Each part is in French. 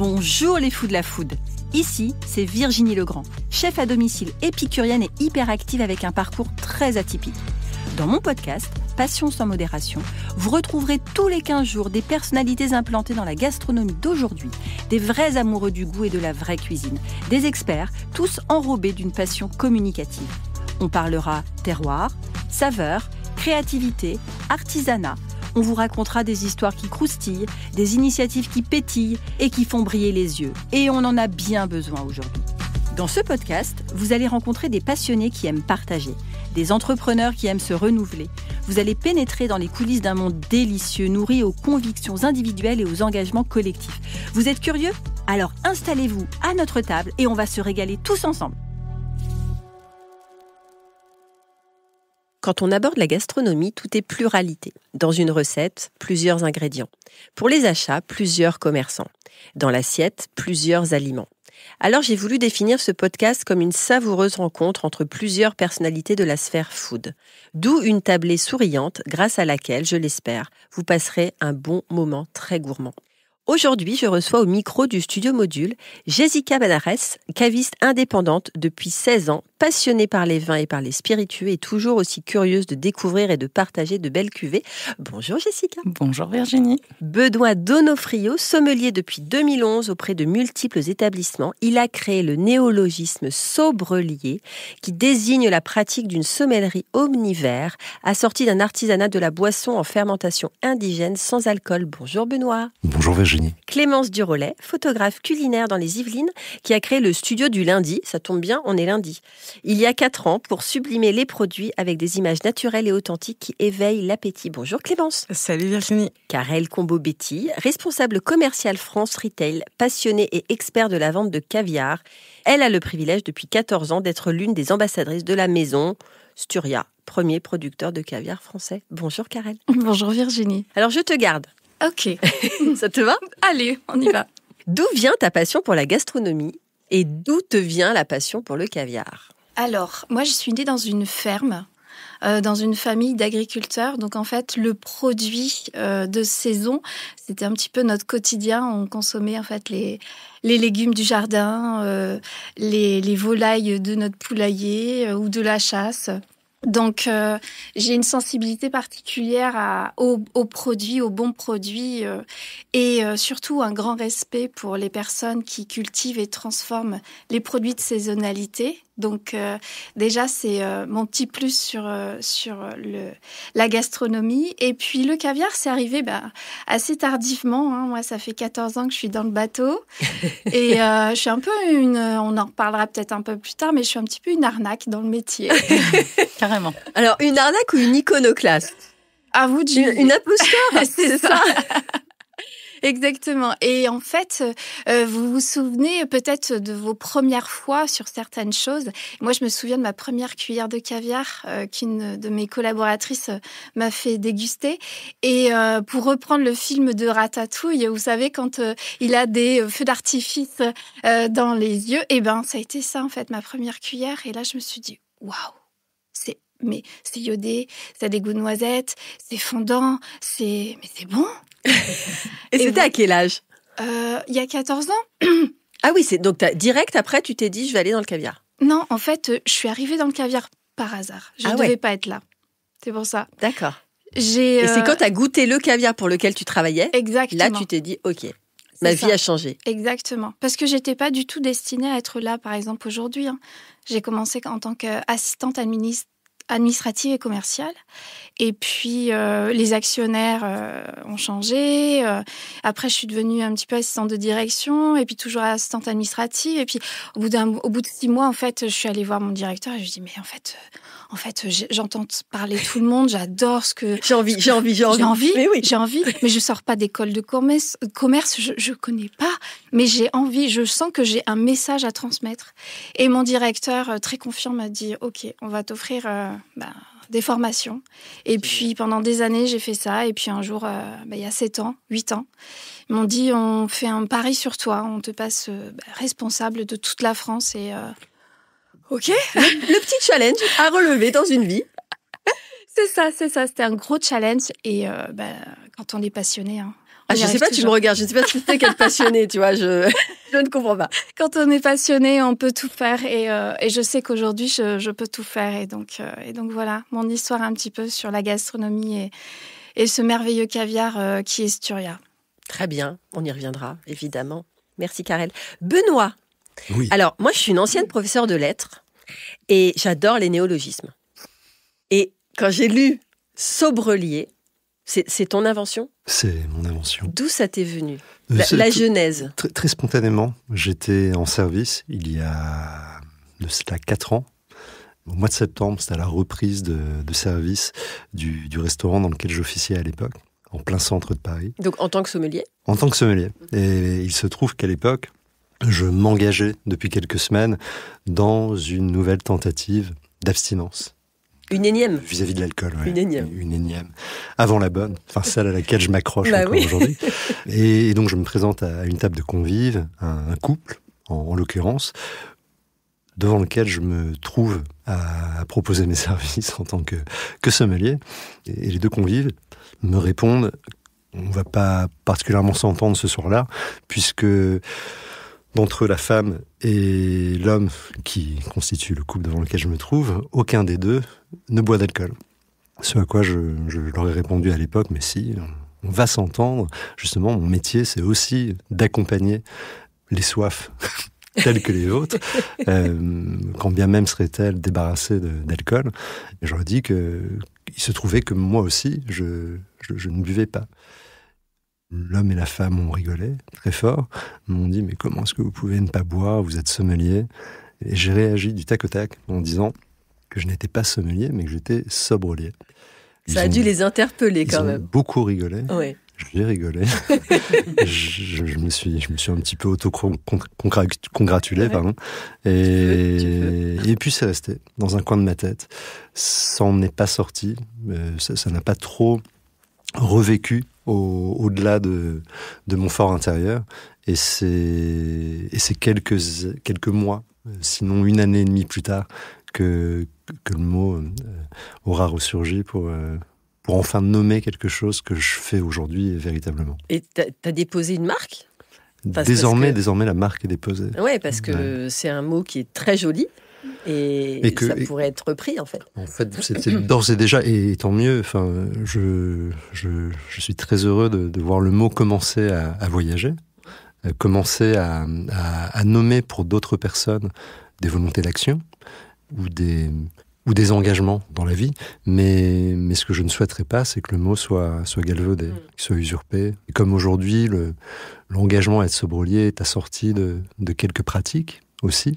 Bonjour les fous de la food. Ici, c'est Virginie Legrand, chef à domicile épicurienne et hyperactive avec un parcours très atypique. Dans mon podcast, Passion sans modération, vous retrouverez tous les 15 jours des personnalités implantées dans la gastronomie d'aujourd'hui, des vrais amoureux du goût et de la vraie cuisine, des experts, tous enrobés d'une passion communicative. On parlera terroir, saveurs, créativité, artisanat. On vous racontera des histoires qui croustillent, des initiatives qui pétillent et qui font briller les yeux. Et on en a bien besoin aujourd'hui. Dans ce podcast, vous allez rencontrer des passionnés qui aiment partager, des entrepreneurs qui aiment se renouveler. Vous allez pénétrer dans les coulisses d'un monde délicieux, nourri aux convictions individuelles et aux engagements collectifs. Vous êtes curieux ? Alors installez-vous à notre table et on va se régaler tous ensemble. Quand on aborde la gastronomie, tout est pluralité. Dans une recette, plusieurs ingrédients. Pour les achats, plusieurs commerçants. Dans l'assiette, plusieurs aliments. Alors j'ai voulu définir ce podcast comme une savoureuse rencontre entre plusieurs personnalités de la sphère food. D'où une tablée souriante grâce à laquelle, je l'espère, vous passerez un bon moment très gourmand. Aujourd'hui, je reçois au micro du Studio Module Jessica Benares, caviste indépendante depuis 16 ans, passionnée par les vins et par les spiritueux et toujours aussi curieuse de découvrir et de partager de belles cuvées. Bonjour Jessica. Bonjour Virginie. Benoît Donofrio, sommelier depuis 2011 auprès de multiples établissements, il a créé le néologisme sobrelier qui désigne la pratique d'une sommellerie omnivore assortie d'un artisanat de la boisson en fermentation indigène sans alcool. Bonjour Benoît. Bonjour Virginie. Clémence Durolet, photographe culinaire dans les Yvelines, qui a créé le studio du lundi, ça tombe bien, on est lundi, il y a 4 ans, pour sublimer les produits avec des images naturelles et authentiques qui éveillent l'appétit. Bonjour Clémence. Salut Virginie. Karel Combo-Betty, responsable commercial France Retail, passionnée et expert de la vente de caviar. Elle a le privilège depuis 14 ans d'être l'une des ambassadrices de la maison Sturia, premier producteur de caviar français. Bonjour Karel. Bonjour Virginie. Alors je te garde. Ok. Ça te va ? Allez, on y va. D'où vient ta passion pour la gastronomie et d'où te vient la passion pour le caviar ? Alors, moi je suis née dans une ferme, dans une famille d'agriculteurs. Donc en fait, le produit de saison, c'était un petit peu notre quotidien. On consommait en fait les légumes du jardin, les volailles de notre poulailler ou de la chasse. Donc, j'ai une sensibilité particulière aux produits, aux bons produits et surtout un grand respect pour les personnes qui cultivent et transforment les produits de saisonnalité. Donc, déjà, c'est mon petit plus sur la gastronomie. Et puis, le caviar, c'est arrivé assez tardivement. Hein. Moi, ça fait 14 ans que je suis dans le bateau. Et je suis un peu on en reparlera peut-être un peu plus tard, mais je suis un petit peu une arnaque dans le métier. Carrément. Alors, une arnaque ou une iconoclaste ? À vous de juger. Une imposteur, c'est ça. Exactement. Et en fait, vous vous souvenez peut-être de vos premières fois sur certaines choses. Moi, je me souviens de ma première cuillère de caviar qu'une de mes collaboratrices m'a fait déguster. Et pour reprendre le film de Ratatouille, vous savez, quand il a des feux d'artifice dans les yeux, ça a été ça, en fait, ma première cuillère. Et là, je me suis dit, waouh, mais c'est iodé, ça a des goûts de noisettes, c'est fondant, mais c'est bon. Et c'était à quel âge ? Il y a 14 ans. Ah oui, donc direct après, tu t'es dit, je vais aller dans le caviar. Non, en fait, je suis arrivée dans le caviar par hasard. Je ne devais pas être là. C'est pour ça. D'accord. Et c'est quand tu as goûté le caviar pour lequel tu travaillais, exactement. Là, tu t'es dit, ok, ma vie a changé. Exactement. Parce que je n'étais pas du tout destinée à être là, par exemple, aujourd'hui. Hein. J'ai commencé en tant qu'assistante administrative et commerciale. Et puis, les actionnaires ont changé. Après, je suis devenue un petit peu assistante de direction et puis toujours assistante administrative. Et puis, au bout de 6 mois, en fait, je suis allée voir mon directeur et je lui ai dit, mais en fait, j'entends parler tout le monde, j'adore ce que... J'ai envie. Mais oui. J'ai envie, mais je sors pas d'école de commerce, je connais pas, mais j'ai envie, je sens que j'ai un message à transmettre. Et mon directeur, très confiant, m'a dit, ok, on va t'offrir des formations. Et puis, pendant des années, j'ai fait ça. Et puis, un jour, il y a 8 ans, ils m'ont dit, on fait un pari sur toi, on te passe responsable de toute la France et... Ok. Le petit challenge à relever dans une vie. C'est ça. C'était un gros challenge. Et quand on est passionné, Je sais pas, tu me regardes, je ne sais pas si c'est quelle passionnée, tu vois, je ne comprends pas. Quand on est passionné, on peut tout faire et je sais qu'aujourd'hui, je peux tout faire. Et donc voilà, mon histoire un petit peu sur la gastronomie et ce merveilleux caviar qui est Sturia. Très bien, on y reviendra, évidemment. Merci, Karel. Benoît. Oui. Alors, moi, je suis une ancienne professeure de lettres et j'adore les néologismes. Et quand j'ai lu Sobrelier, c'est ton invention ? C'est mon invention. D'où ça t'est venu ? La genèse. Très, très spontanément, j'étais en service il y a de cela 4 ans. Au mois de septembre, c'était à la reprise de service du restaurant dans lequel j'officiais à l'époque, en plein centre de Paris. Donc en tant que sommelier ? En tant que sommelier. Et il se trouve qu'à l'époque, je m'engageais depuis quelques semaines dans une nouvelle tentative d'abstinence. Une énième. Vis-à-vis de l'alcool, ouais. Une énième. Une énième. Avant la bonne, enfin celle à laquelle je m'accroche encore oui. aujourd'hui. Et donc je me présente à une table de convives, un couple, en l'occurrence, devant lequel je me trouve à proposer mes services en tant que sommelier. Et les deux convives me répondent, on ne va pas particulièrement s'entendre ce soir-là, puisque d'entre la femme et l'homme qui constitue le couple devant lequel je me trouve, aucun des deux ne boit d'alcool. Ce à quoi je leur ai répondu à l'époque, mais si, on va s'entendre. Justement, mon métier, c'est aussi d'accompagner les soifs telles que les vôtres, quand bien même seraient-elles débarrassées d'alcool. Et je leur ai dit qu'il se trouvait que moi aussi, je ne buvais pas. L'homme et la femme ont rigolé très fort, m'ont dit « Mais comment est-ce que vous pouvez ne pas boire ? Vous êtes sommelier ?» Et j'ai réagi du tac au tac en disant que je n'étais pas sommelier, mais que j'étais sobrelier. Ça a dû les interpeller quand même. Ils ont beaucoup rigolé. Oui. J'ai rigolé. je me suis un petit peu auto-congratulé, pardon. Et puis c'est resté dans un coin de ma tête. Ça n'en est pas sorti. Ça n'a pas trop revécu au-delà de mon fort intérieur. Et c'est quelques mois, sinon 1 année et demie plus tard, que le mot aura ressurgi pour enfin nommer quelque chose que je fais aujourd'hui véritablement. Et t'as déposé une marque ? Désormais, la marque est déposée. Oui, parce que c'est un mot qui est très joli et ça pourrait être repris en fait. En fait, c'est d'ores et déjà, et tant mieux. Enfin, je suis très heureux de voir le mot commencer à voyager, commencer à nommer pour d'autres personnes des volontés d'action ou des engagements dans la vie, mais ce que je ne souhaiterais pas, c'est que le mot soit galvaudé, qu'il soit usurpé. Et comme aujourd'hui, l'engagement à être sobrelier est assorti de quelques pratiques aussi,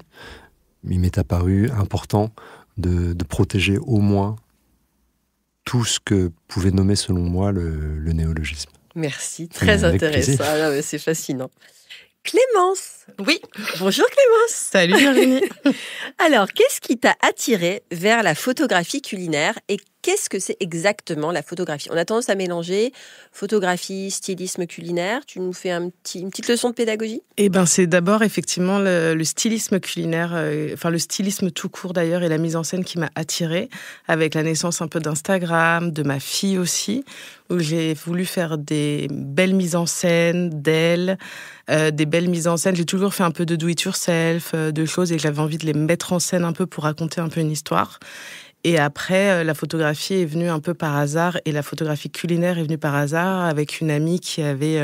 il m'est apparu important de protéger au moins tout ce que pouvait nommer, selon moi, le néologisme. Merci, très intéressant. Ah, non, c'est fascinant. Clémence. Oui. Bonjour Clémence. Salut Virginie. Alors, qu'est-ce qui t'a attirée vers la photographie culinaire et qu'est-ce que c'est exactement la photographie ? On a tendance à mélanger photographie, stylisme culinaire. Tu nous fais une petite leçon de pédagogie ? Eh ben, c'est d'abord effectivement le stylisme culinaire, le stylisme tout court d'ailleurs et la mise en scène qui m'a attirée avec la naissance un peu d'Instagram, de ma fille aussi, où j'ai voulu faire des belles mises en scène d'elle, des belles mises en scène. J'ai toujours fait un peu de do-it-yourself, de choses et j'avais envie de les mettre en scène un peu pour raconter un peu une histoire. Et après, la photographie est venue un peu par hasard et la photographie culinaire est venue par hasard avec une amie qui avait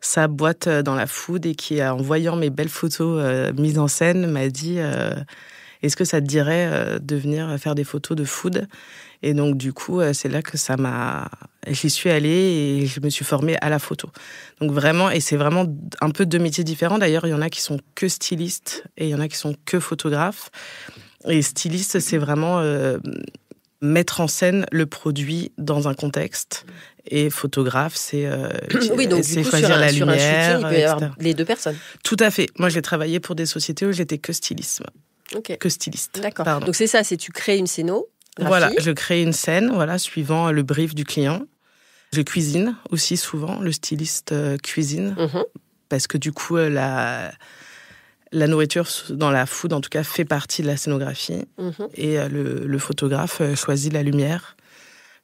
sa boîte dans la food et qui, en voyant mes belles photos mises en scène, m'a dit est-ce que ça te dirait de venir faire des photos de food ? Et donc, du coup, c'est là que j'y suis allée et je me suis formée à la photo. Donc vraiment, et c'est vraiment un peu 2 métiers différents. D'ailleurs, il y en a qui sont que stylistes et il y en a qui sont que photographes. Et styliste, c'est vraiment mettre en scène le produit dans un contexte. Et photographe, c'est oui, donc c'est du coup, choisir la sur lumière. Un shooting, il peut y avoir etc. les 2 personnes. Tout à fait. Moi, j'ai travaillé pour des sociétés où j'étais que stylisme. Ok. Que styliste. D'accord. Pardon. Donc c'est ça, c'est tu crées une scénographie. Voilà, je crée une scène, suivant le brief du client. Je cuisine aussi souvent, le styliste cuisine, parce que du coup, la nourriture dans la food, en tout cas, fait partie de la scénographie. Et le photographe choisit la lumière,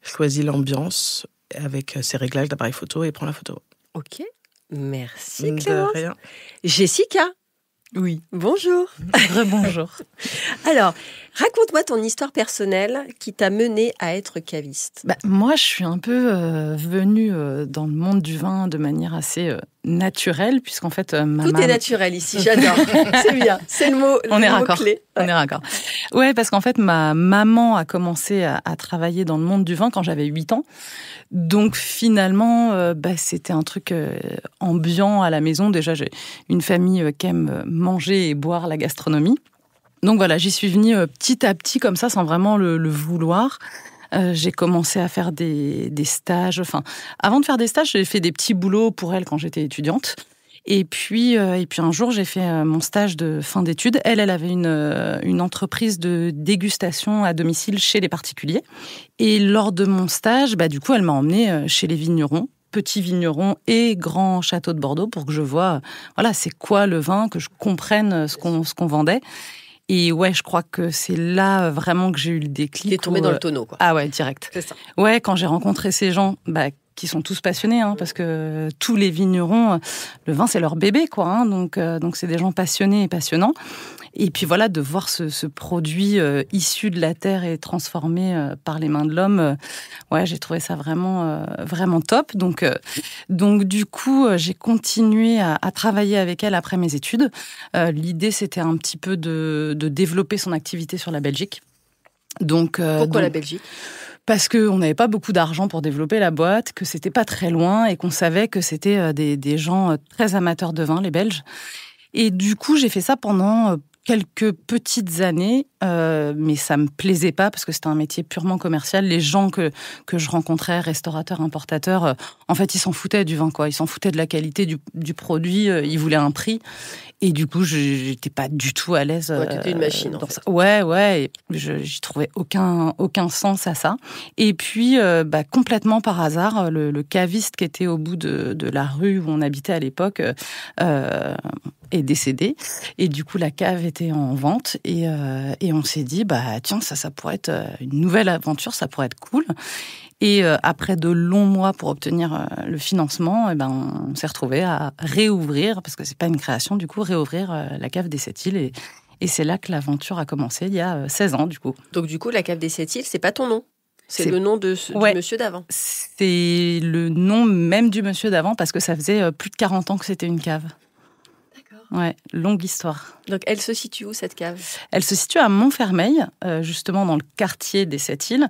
choisit l'ambiance avec ses réglages d'appareil photo et prend la photo. Ok, merci De Clémence. rien. Jessica, Oui, bonjour. rebonjour. Alors, raconte-moi ton histoire personnelle qui t'a menée à être caviste. Moi, je suis un peu venue dans le monde du vin de manière assez naturelle, puisqu'en fait, ma Tout maman... est naturel ici, j'adore. C'est bien, c'est le mot, On le est mot raccord. clé. On est raccord. Ouais, parce qu'en fait, ma maman a commencé à travailler dans le monde du vin quand j'avais 8 ans. Donc finalement, c'était un truc ambiant à la maison. Déjà, j'ai une famille qui aime manger et boire la gastronomie. Donc voilà, j'y suis venue petit à petit comme ça, sans vraiment le vouloir. J'ai commencé à faire des stages. Enfin, avant de faire des stages, j'ai fait des petits boulots pour elle quand j'étais étudiante. Et puis un jour, j'ai fait mon stage de fin d'études. Elle avait une entreprise de dégustation à domicile chez les particuliers. Et lors de mon stage, du coup, elle m'a emmenée chez les vignerons, petits vignerons et grands châteaux de Bordeaux, pour que je vois, voilà, c'est quoi le vin, que je comprenne ce qu'on vendait. Et ouais, je crois que c'est là vraiment que j'ai eu le déclic. T'es tombée dans le tonneau, quoi. Ah ouais, direct. C'est ça. Ouais, quand j'ai rencontré ces gens, qui sont tous passionnés, parce que tous les vignerons, le vin c'est leur bébé, quoi. Donc c'est des gens passionnés et passionnants. Et puis voilà, de voir ce produit issu de la terre et transformé par les mains de l'homme, ouais, j'ai trouvé ça vraiment vraiment top. Donc du coup, j'ai continué à travailler avec elle après mes études. L'idée, c'était un petit peu de développer son activité sur la Belgique. Pourquoi la Belgique ? Parce qu'on n'avait pas beaucoup d'argent pour développer la boîte, que c'était pas très loin et qu'on savait que c'était des gens très amateurs de vin, les Belges. Et du coup, j'ai fait ça pendant quelques petites années, mais ça me plaisait pas parce que c'était un métier purement commercial. Les gens que je rencontrais, restaurateurs, importateurs, en fait, ils s'en foutaient du vin, quoi. Ils s'en foutaient de la qualité du produit. Ils voulaient un prix. Et du coup, j'étais pas du tout à l'aise. Ouais, t'étais une machine, en fait. Ça. Ouais. Et j'y trouvais aucun sens à ça. Et puis, complètement par hasard, le caviste qui était au bout de la rue où on habitait à l'époque est décédé. Et du coup, la cave était en vente. Et on s'est dit, tiens, ça pourrait être une nouvelle aventure, ça pourrait être cool. Et après de longs mois pour obtenir le financement, on s'est retrouvés à réouvrir, parce que c'est pas une création, du coup, réouvrir la cave des Sept-Îles. Et c'est là que l'aventure a commencé, il y a 16 ans, du coup. Donc du coup, la cave des Sept-Îles, c'est pas ton nom ? C'est le nom du monsieur d'avant ? C'est le nom même du monsieur d'avant, parce que ça faisait plus de 40 ans que c'était une cave. Ouais, longue histoire. Donc, elle se situe où, cette cave ? Elle se situe à Montfermeil, justement dans le quartier des Sept-Îles,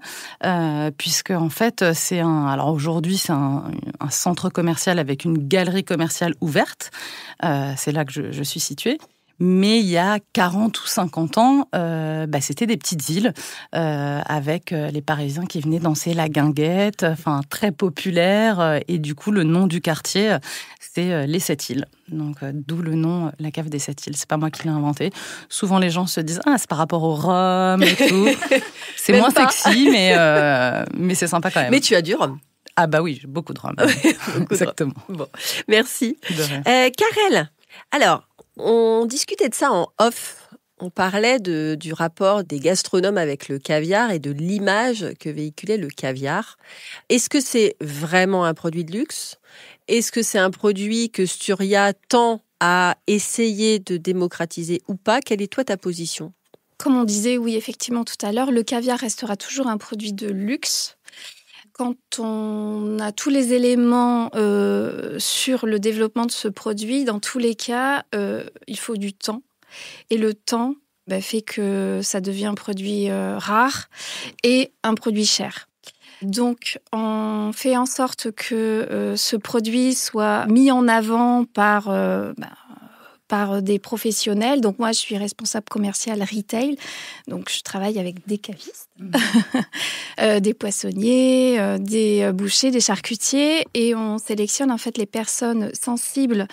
puisque en fait, alors aujourd'hui, c'est un centre commercial avec une galerie commerciale ouverte. C'est là que je suis située. Mais il y a 40 ou 50 ans, c'était des petites îles avec les Parisiens qui venaient danser la guinguette, enfin très populaire. Et du coup, le nom du quartier, c'est les Sept-Îles. Donc, d'où le nom, la cave des Sept-Îles. C'est pas moi qui l'ai inventé. Souvent, les gens se disent, c'est par rapport au rhum et tout. C'est moins sexy, mais c'est sympa quand même. Mais tu as du rhum. Ah bah oui, beaucoup de rhum. Exactement. Bon, merci. De rien. Karel, alors, on discutait de ça en off. On parlait du rapport des gastronomes avec le caviar et de l'image que véhiculait le caviar. Est-ce que c'est vraiment un produit de luxe ? Est-ce que c'est un produit que Sturia tend à essayer de démocratiser ou pas ? Quelle est toi ta position ? Comme on disait, oui, effectivement, tout à l'heure, le caviar restera toujours un produit de luxe. Quand on a tous les éléments sur le développement de ce produit, dans tous les cas, il faut du temps. Et le temps fait que ça devient un produit rare et un produit cher. Donc, on fait en sorte que ce produit soit mis en avant par des professionnels. Donc, moi, je suis responsable commercial retail. Donc, je travaille avec des cavistes, des poissonniers, des bouchers, des charcutiers. Et on sélectionne en fait les personnes sensibles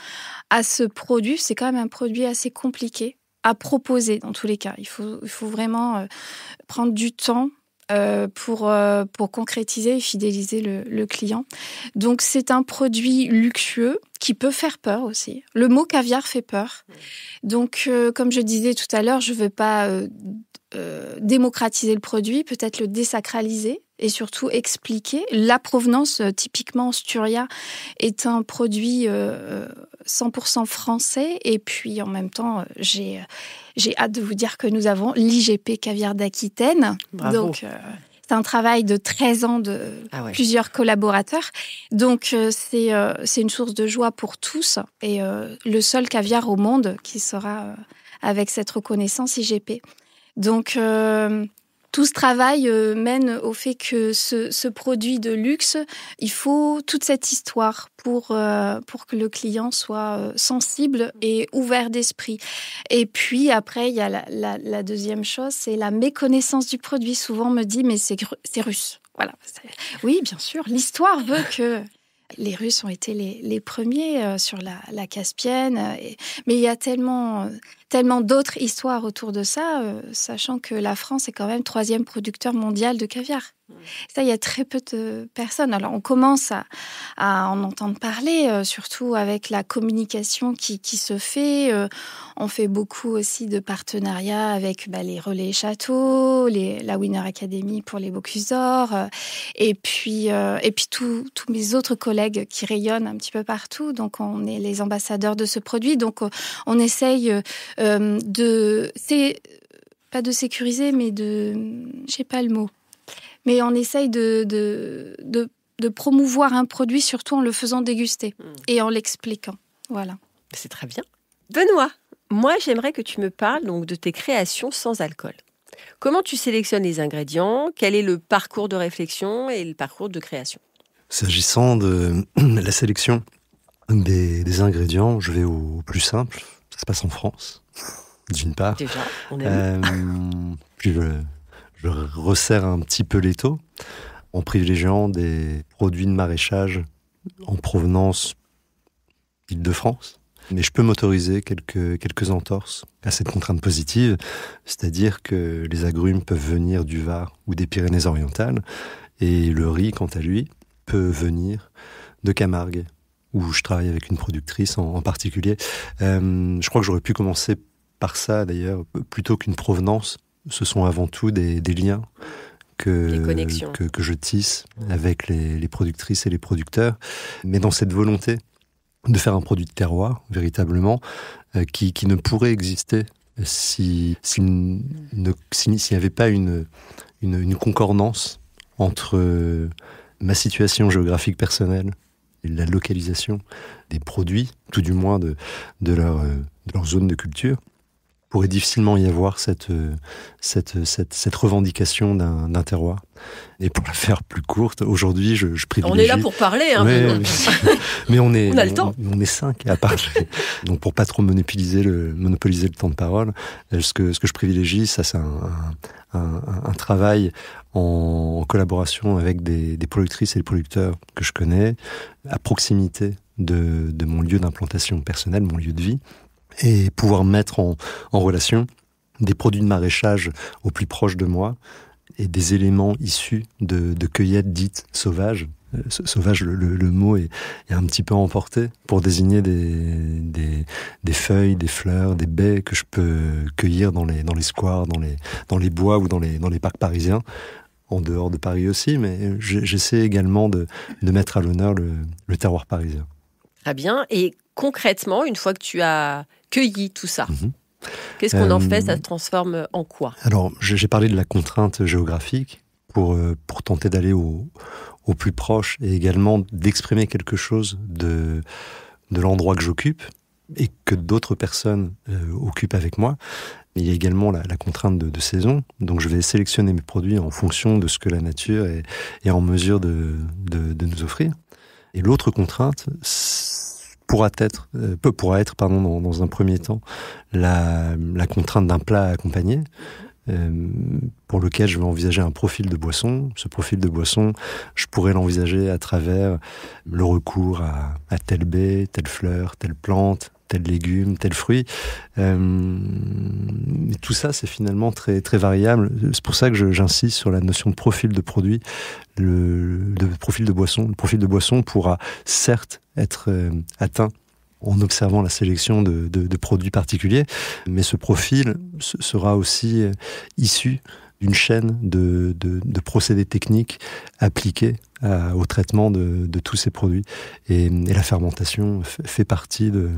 à ce produit. C'est quand même un produit assez compliqué à proposer dans tous les cas. Il faut vraiment prendre du temps pour concrétiser et fidéliser le client. Donc, c'est un produit luxueux qui peut faire peur aussi. Le mot caviar fait peur. Donc, comme je disais tout à l'heure, je ne veux pas démocratiser le produit, peut-être le désacraliser. et surtout expliquer. La provenance, typiquement Sturia, est un produit 100% français. Et puis en même temps, j'ai hâte de vous dire que nous avons l'IGP Caviar d'Aquitaine. Bravo. Donc, c'est un travail de 13 ans de plusieurs collaborateurs. Donc, c'est une source de joie pour tous. Et le seul caviar au monde qui sera avec cette reconnaissance IGP. Donc, tout ce travail mène au fait que ce produit de luxe, il faut toute cette histoire pour que le client soit sensible et ouvert d'esprit. Et puis après, il y a la deuxième chose, c'est la méconnaissance du produit. Souvent, on me dit, mais c'est russe. Voilà. Oui, bien sûr, l'histoire veut que... Les Russes ont été les premiers sur la Caspienne, mais il y a tellement d'autres histoires autour de ça, sachant que la France est quand même 3e producteur mondial de caviar. Ça, il y a très peu de personnes. Alors, on commence à en entendre parler, surtout avec la communication qui se fait. On fait beaucoup aussi de partenariats avec les Relais Châteaux, la Winner Academy pour les Bocuse d'Or, et puis tous mes autres collègues qui rayonnent un petit peu partout. Donc, on est les ambassadeurs de ce produit. Donc, on essaye pas de sécuriser, mais je sais pas le mot. Mais on essaye de promouvoir un produit, surtout en le faisant déguster et en l'expliquant. Voilà. C'est très bien. Benoît, moi, j'aimerais que tu me parles donc de tes créations sans alcool. Comment tu sélectionnes les ingrédients? Quel est le parcours de réflexion et le parcours de création? S'agissant de la sélection des ingrédients, je vais au plus simple. Ça se passe en France, d'une part. Déjà, on aime. Puis je resserre un petit peu l'étau en privilégiant des produits de maraîchage en provenance d'Île-de-France. Mais je peux m'autoriser quelques entorses à cette contrainte positive, c'est-à-dire que les agrumes peuvent venir du Var ou des Pyrénées-Orientales, et le riz, quant à lui, peut venir de Camargue, où je travaille avec une productrice en particulier. Je crois que j'aurais pu commencer par ça, d'ailleurs, plutôt qu'une provenance. Ce sont avant tout des liens que je tisse avec les productrices et les producteurs. Mais dans cette volonté de faire un produit de terroir, véritablement, qui ne pourrait exister s'il n'y avait pas une concordance entre ma situation géographique personnelle et la localisation des produits, tout du moins de leur zone de culture. Pourrait difficilement y avoir cette revendication d'un terroir. Et pour la faire plus courte, aujourd'hui, je privilégie... On est là pour parler, hein. Ouais, mais on a le temps. On est 5 à parler. Donc pour pas trop monopoliser le temps de parole, ce que je privilégie, ça c'est un travail en collaboration avec des productrices et des producteurs que je connais, à proximité de mon lieu d'implantation personnelle, mon lieu de vie, et pouvoir mettre en relation des produits de maraîchage au plus proche de moi et des éléments issus de cueillettes dites sauvages. Sauvage, le mot est un petit peu emporté pour désigner des feuilles, des fleurs, des baies que je peux cueillir dans les squares, dans les bois ou dans les parcs parisiens, en dehors de Paris aussi, mais j'essaie également de mettre à l'honneur le terroir parisien. Très bien. Et concrètement, une fois que tu as cueilli tout ça, qu'est-ce qu'on en fait? Ça se transforme en quoi? Alors, j'ai parlé de la contrainte géographique pour tenter d'aller au plus proche et également d'exprimer quelque chose de l'endroit que j'occupe et que d'autres personnes occupent avec moi. Il y a également la contrainte de saison, donc je vais sélectionner mes produits en fonction de ce que la nature est en mesure de nous offrir. Et l'autre contrainte pourra être dans un premier temps la contrainte d'un plat à accompagner, pour lequel je vais envisager un profil de boisson. Ce profil de boisson, je pourrais l'envisager à travers le recours à telle baie, telle fleur, telle plante, tel légume, tel fruit. Tout ça, c'est finalement très, très variable. C'est pour ça que j'insiste sur la notion de profil de produit, de profil de boisson. Le profil de boisson pourra certes être atteint en observant la sélection de produits particuliers, mais ce profil sera aussi issu d'une chaîne de procédés techniques appliqués au traitement de tous ces produits. Et la fermentation fait partie de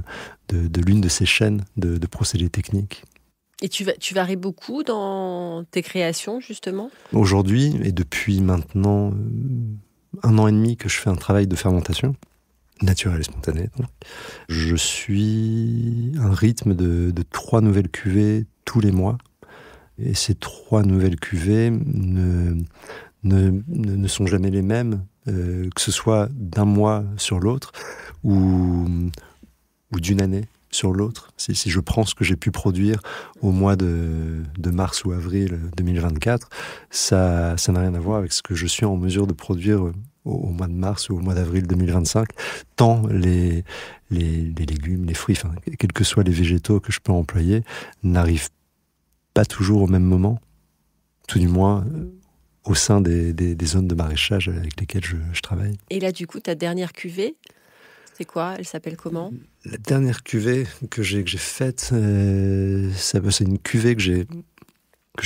l'une de ces chaînes de procédés techniques. Et tu varies beaucoup dans tes créations, justement ? Aujourd'hui, et depuis maintenant 1 an et demi que je fais un travail de fermentation, naturel et spontané, donc, je suis un rythme de 3 nouvelles cuvées tous les mois. Et ces 3 nouvelles cuvées ne sont jamais les mêmes, que ce soit d'un mois sur l'autre ou d'une année sur l'autre. Si je prends ce que j'ai pu produire au mois de mars ou avril 2024, ça n'a rien à voir avec ce que je suis en mesure de produire au mois de mars ou au mois d'avril 2025, tant les légumes, les fruits, enfin, quels que soient les végétaux que je peux employer, n'arrivent pas toujours au même moment, tout du moins au sein des zones de maraîchage avec lesquelles je travaille. Et là, du coup, ta dernière cuvée, c'est quoi ? Elle s'appelle comment ? La dernière cuvée que j'ai faite, c'est une cuvée que j'ai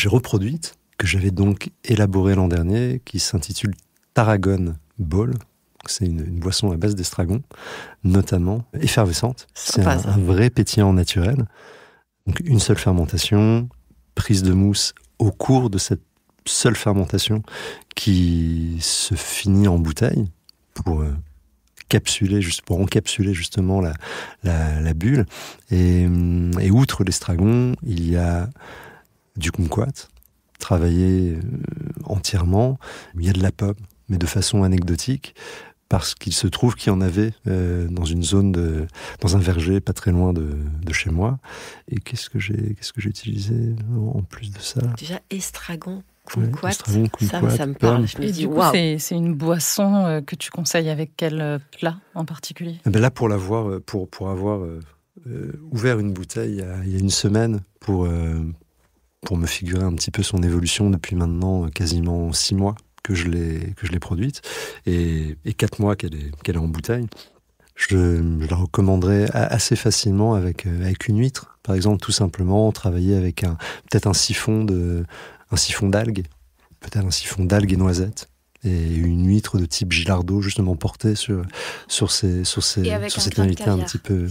reproduite, que j'avais donc élaborée l'an dernier, qui s'intitule Tarragone Ball. C'est une boisson à base d'estragon, notamment effervescente. C'est un vrai pétillant naturel. Donc une seule fermentation, prise de mousse au cours de cette seule fermentation qui se finit en bouteille pour encapsuler justement la bulle. Et outre l'estragon, il y a du kumquat, travaillé entièrement. Il y a de la pomme, mais de façon anecdotique, parce qu'il se trouve qu'il y en avait dans une zone dans un verger pas très loin de chez moi. Et qu'est-ce que j'ai utilisé en plus de ça ? Déjà, estragon, kumquat, kumquat, ça me parle. Je me dis, waouh. C'est une boisson que tu conseilles avec quel plat en particulier ? Ben là, pour avoir ouvert une bouteille il y a 1 semaine pour me figurer un petit peu son évolution depuis maintenant quasiment 6 mois que je l'ai produite et 4 mois qu'elle est en bouteille. Je la recommanderais assez facilement avec une huître, par exemple, tout simplement travailler avec peut-être un siphon d'algues, peut-être un siphon d'algues et noisettes, et une huître de type Gilardo justement portée sur cette invité un petit peu.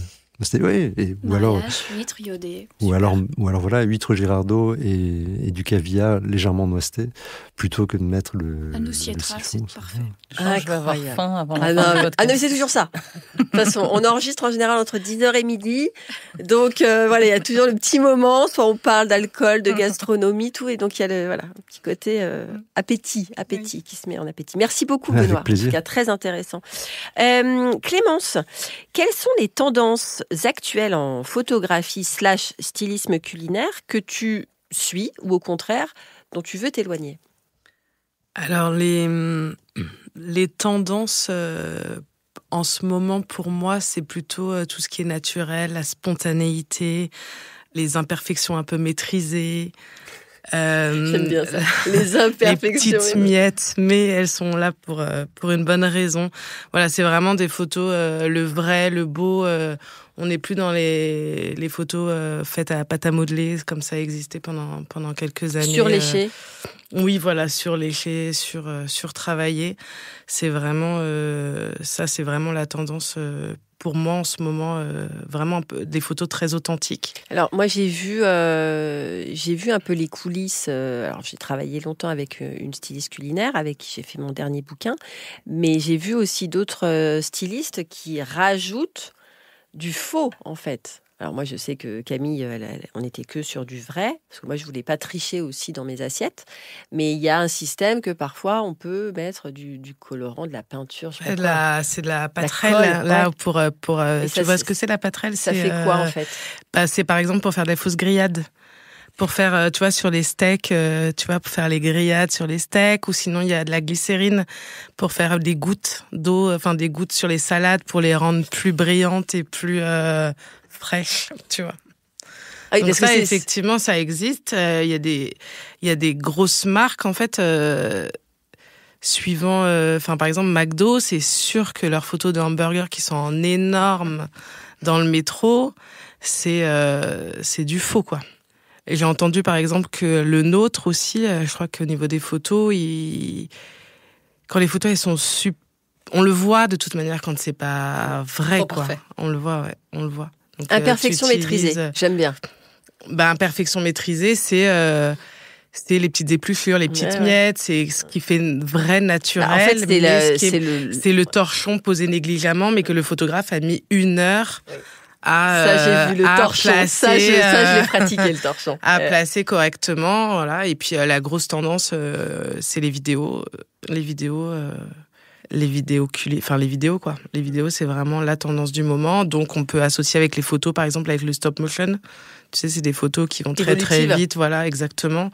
Ou alors huître iodée. Ou alors voilà, huître Gilardo et du caviar légèrement noiseté, plutôt que de mettre le siffon. C'est parfait. Je vais avoir faim avant la fin du podcast. Ah non, mais c'est toujours ça. De toute façon, on enregistre en général entre 10h et midi. Donc voilà, il y a toujours le petit moment, soit on parle d'alcool, de gastronomie, tout, et donc il y a un petit côté appétit qui se met en appétit. Merci beaucoup, Benoît. Avec plaisir. En tout cas, très intéressant. Clémence, quelles sont les tendances actuelles en photographie / stylisme culinaire que tu suis ou au contraire dont tu veux t'éloigner ? Alors les tendances en ce moment pour moi, c'est plutôt tout ce qui est naturel, la spontanéité, les imperfections un peu maîtrisées. J'aime bien ça. Les imperfections. Les petites miettes, mais elles sont là pour une bonne raison. Voilà, c'est vraiment des photos, le vrai, le beau. On n'est plus dans les photos faites à la pâte à modeler, comme ça existait pendant quelques années. Surléchées. Oui, voilà, surléchées, surtravaillées. C'est vraiment ça, c'est vraiment la tendance pour moi en ce moment, vraiment des photos très authentiques. Alors moi j'ai vu un peu les coulisses. Alors j'ai travaillé longtemps avec une styliste culinaire avec qui j'ai fait mon dernier bouquin, mais j'ai vu aussi d'autres stylistes qui rajoutent du faux en fait. Alors moi je sais que Camille, on n'était que sur du vrai, parce que moi je voulais pas tricher aussi dans mes assiettes, mais il y a un système que parfois on peut mettre du colorant, de la peinture. C'est de la pâterelle, là, pour tu vois ce que c'est la pâterelle? Ça fait quoi en fait? C'est par exemple pour faire des fausses grillades. Pour faire, tu vois, sur les steaks, tu vois, pour faire les grillades sur les steaks, ou sinon il y a de la glycérine pour faire des gouttes d'eau, enfin des gouttes sur les salades pour les rendre plus brillantes et plus fraîches, tu vois. Ah oui, donc ça, effectivement, ça existe. Il y a des grosses marques, en fait, suivant, par exemple, McDo, c'est sûr que leurs photos de hamburgers qui sont en énorme dans le métro, c'est du faux, quoi. Et j'ai entendu par exemple que le nôtre aussi, je crois qu'au niveau des photos, quand les photos elles sont on le voit de toute manière quand c'est pas vrai, quoi. Parfait. On le voit, ouais, on le voit. Donc, Imperfection maîtrisée, j'aime bien. Imperfection maîtrisée, c'est les petites épluchures, les petites miettes, c'est ce qui fait une vraie naturelle. En fait, c'est le torchon posé négligemment, mais que le photographe a mis 1 heure ça, j'ai vu le torchon. Placer, ça, je l'ai pratiqué, le torchon. À placer correctement, voilà. Et puis, la grosse tendance, c'est les vidéos. Les vidéos, quoi. Les vidéos, c'est vraiment la tendance du moment. Donc, on peut associer avec les photos, par exemple, avec le stop motion. Tu sais, c'est des photos qui vont très, très vite. Voilà, exactement.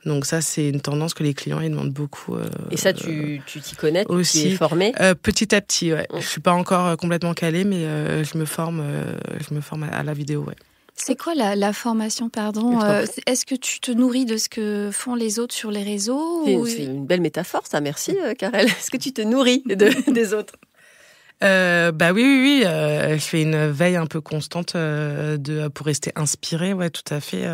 Donc ça, c'est une tendance que les clients ils demandent beaucoup. Et ça, tu t'y connais, aussi. Tu es formée petit à petit, ouais. Je suis pas encore complètement calée, mais je me forme à la vidéo, ouais. C'est quoi la formation, pardon Est-ce que tu te nourris de ce que font les autres sur les réseaux C'est une belle métaphore, ça. Merci, Karel. Est-ce que tu te nourris des autres? Oui. Je fais une veille un peu constante pour rester inspirée, ouais, tout à fait.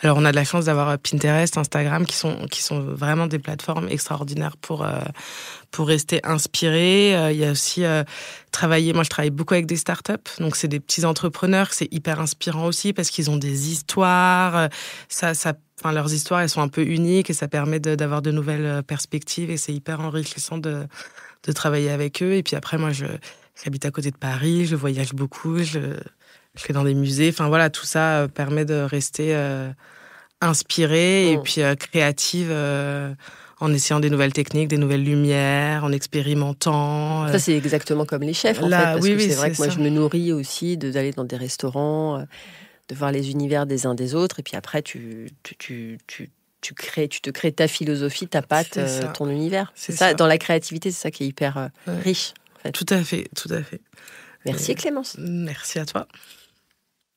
Alors, on a de la chance d'avoir Pinterest, Instagram, qui sont vraiment des plateformes extraordinaires pour rester inspiré. Il y a aussi travailler. Moi, je travaille beaucoup avec des startups, donc c'est des petits entrepreneurs. C'est hyper inspirant aussi parce qu'ils ont des histoires. Leurs histoires, elles sont un peu uniques et ça permet d'avoir de nouvelles perspectives et c'est hyper enrichissant de travailler avec eux. Et puis après, moi, j'habite à côté de Paris, je voyage beaucoup, je vais dans des musées. Enfin, voilà, tout ça permet de rester inspirée et puis créative en essayant des nouvelles techniques, des nouvelles lumières, en expérimentant. Ça, c'est exactement comme les chefs, en fait. Parce que c'est vrai que moi, je me nourris aussi d'aller dans des restaurants, de voir les univers des uns des autres. Et puis après, tu te crées ta philosophie, ta patte, ton univers. C'est ça. Dans la créativité, c'est ça qui est hyper riche. En fait. Tout à fait. Merci Clémence. Merci à toi.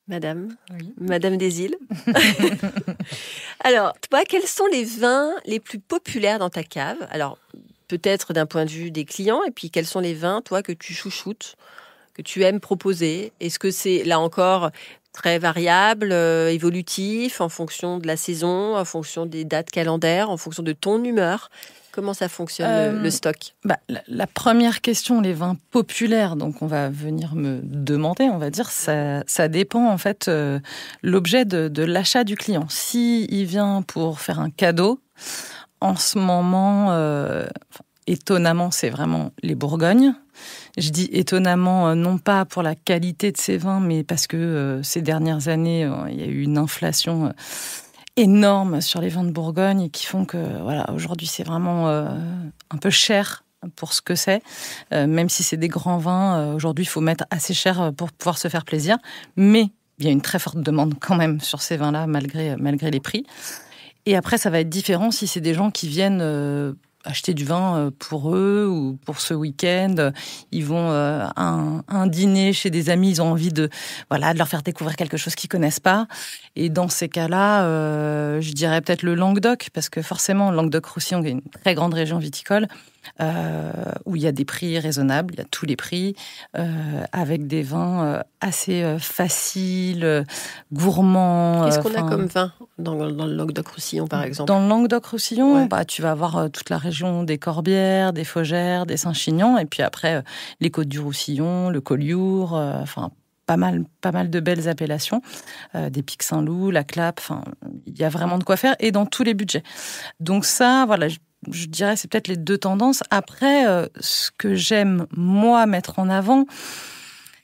Madame des Îles. Alors, toi, quels sont les vins les plus populaires dans ta cave? Alors, peut-être d'un point de vue des clients, et puis quels sont les vins, toi, que tu chouchoutes, que tu aimes proposer? Est-ce que c'est, là encore, très variable, évolutif, en fonction de la saison, en fonction des dates calendaires, en fonction de ton humeur? Comment ça fonctionne le stock? La première question, les vins populaires, donc on va venir me demander, on va dire, ça dépend en fait l'objet de l'achat du client. S'il vient pour faire un cadeau, en ce moment, étonnamment, c'est vraiment les Bourgognes. Je dis étonnamment, non pas pour la qualité de ces vins, mais parce que ces dernières années, il y a eu une inflation énorme sur les vins de Bourgogne et qui font que, voilà, aujourd'hui, c'est vraiment un peu cher pour ce que c'est. Même si c'est des grands vins, aujourd'hui, il faut mettre assez cher pour pouvoir se faire plaisir. Mais il y a une très forte demande quand même sur ces vins-là, malgré les prix. Et après, ça va être différent si c'est des gens qui viennent acheter du vin pour eux ou pour ce week-end. Ils vont un dîner chez des amis, ils ont envie de leur faire découvrir quelque chose qu'ils connaissent pas. Et dans ces cas-là, je dirais peut-être le Languedoc, parce que forcément, Languedoc-Roussillon est une très grande région viticole, où il y a des prix raisonnables, il y a tous les prix, avec des vins assez faciles, gourmands. Qu'est-ce qu'on a comme vin dans le Languedoc-Roussillon, par exemple? Dans le Languedoc-Roussillon, tu vas avoir toute la région des Corbières, des Faugères, des Saint-Chinian, et puis après, les Côtes du Roussillon, le Collioure, pas mal de belles appellations, des Pics Saint-Loup, la Clappe, il y a vraiment de quoi faire, et dans tous les budgets. Donc ça, voilà, je dirais c'est peut-être les deux tendances. Après, ce que j'aime, moi, mettre en avant,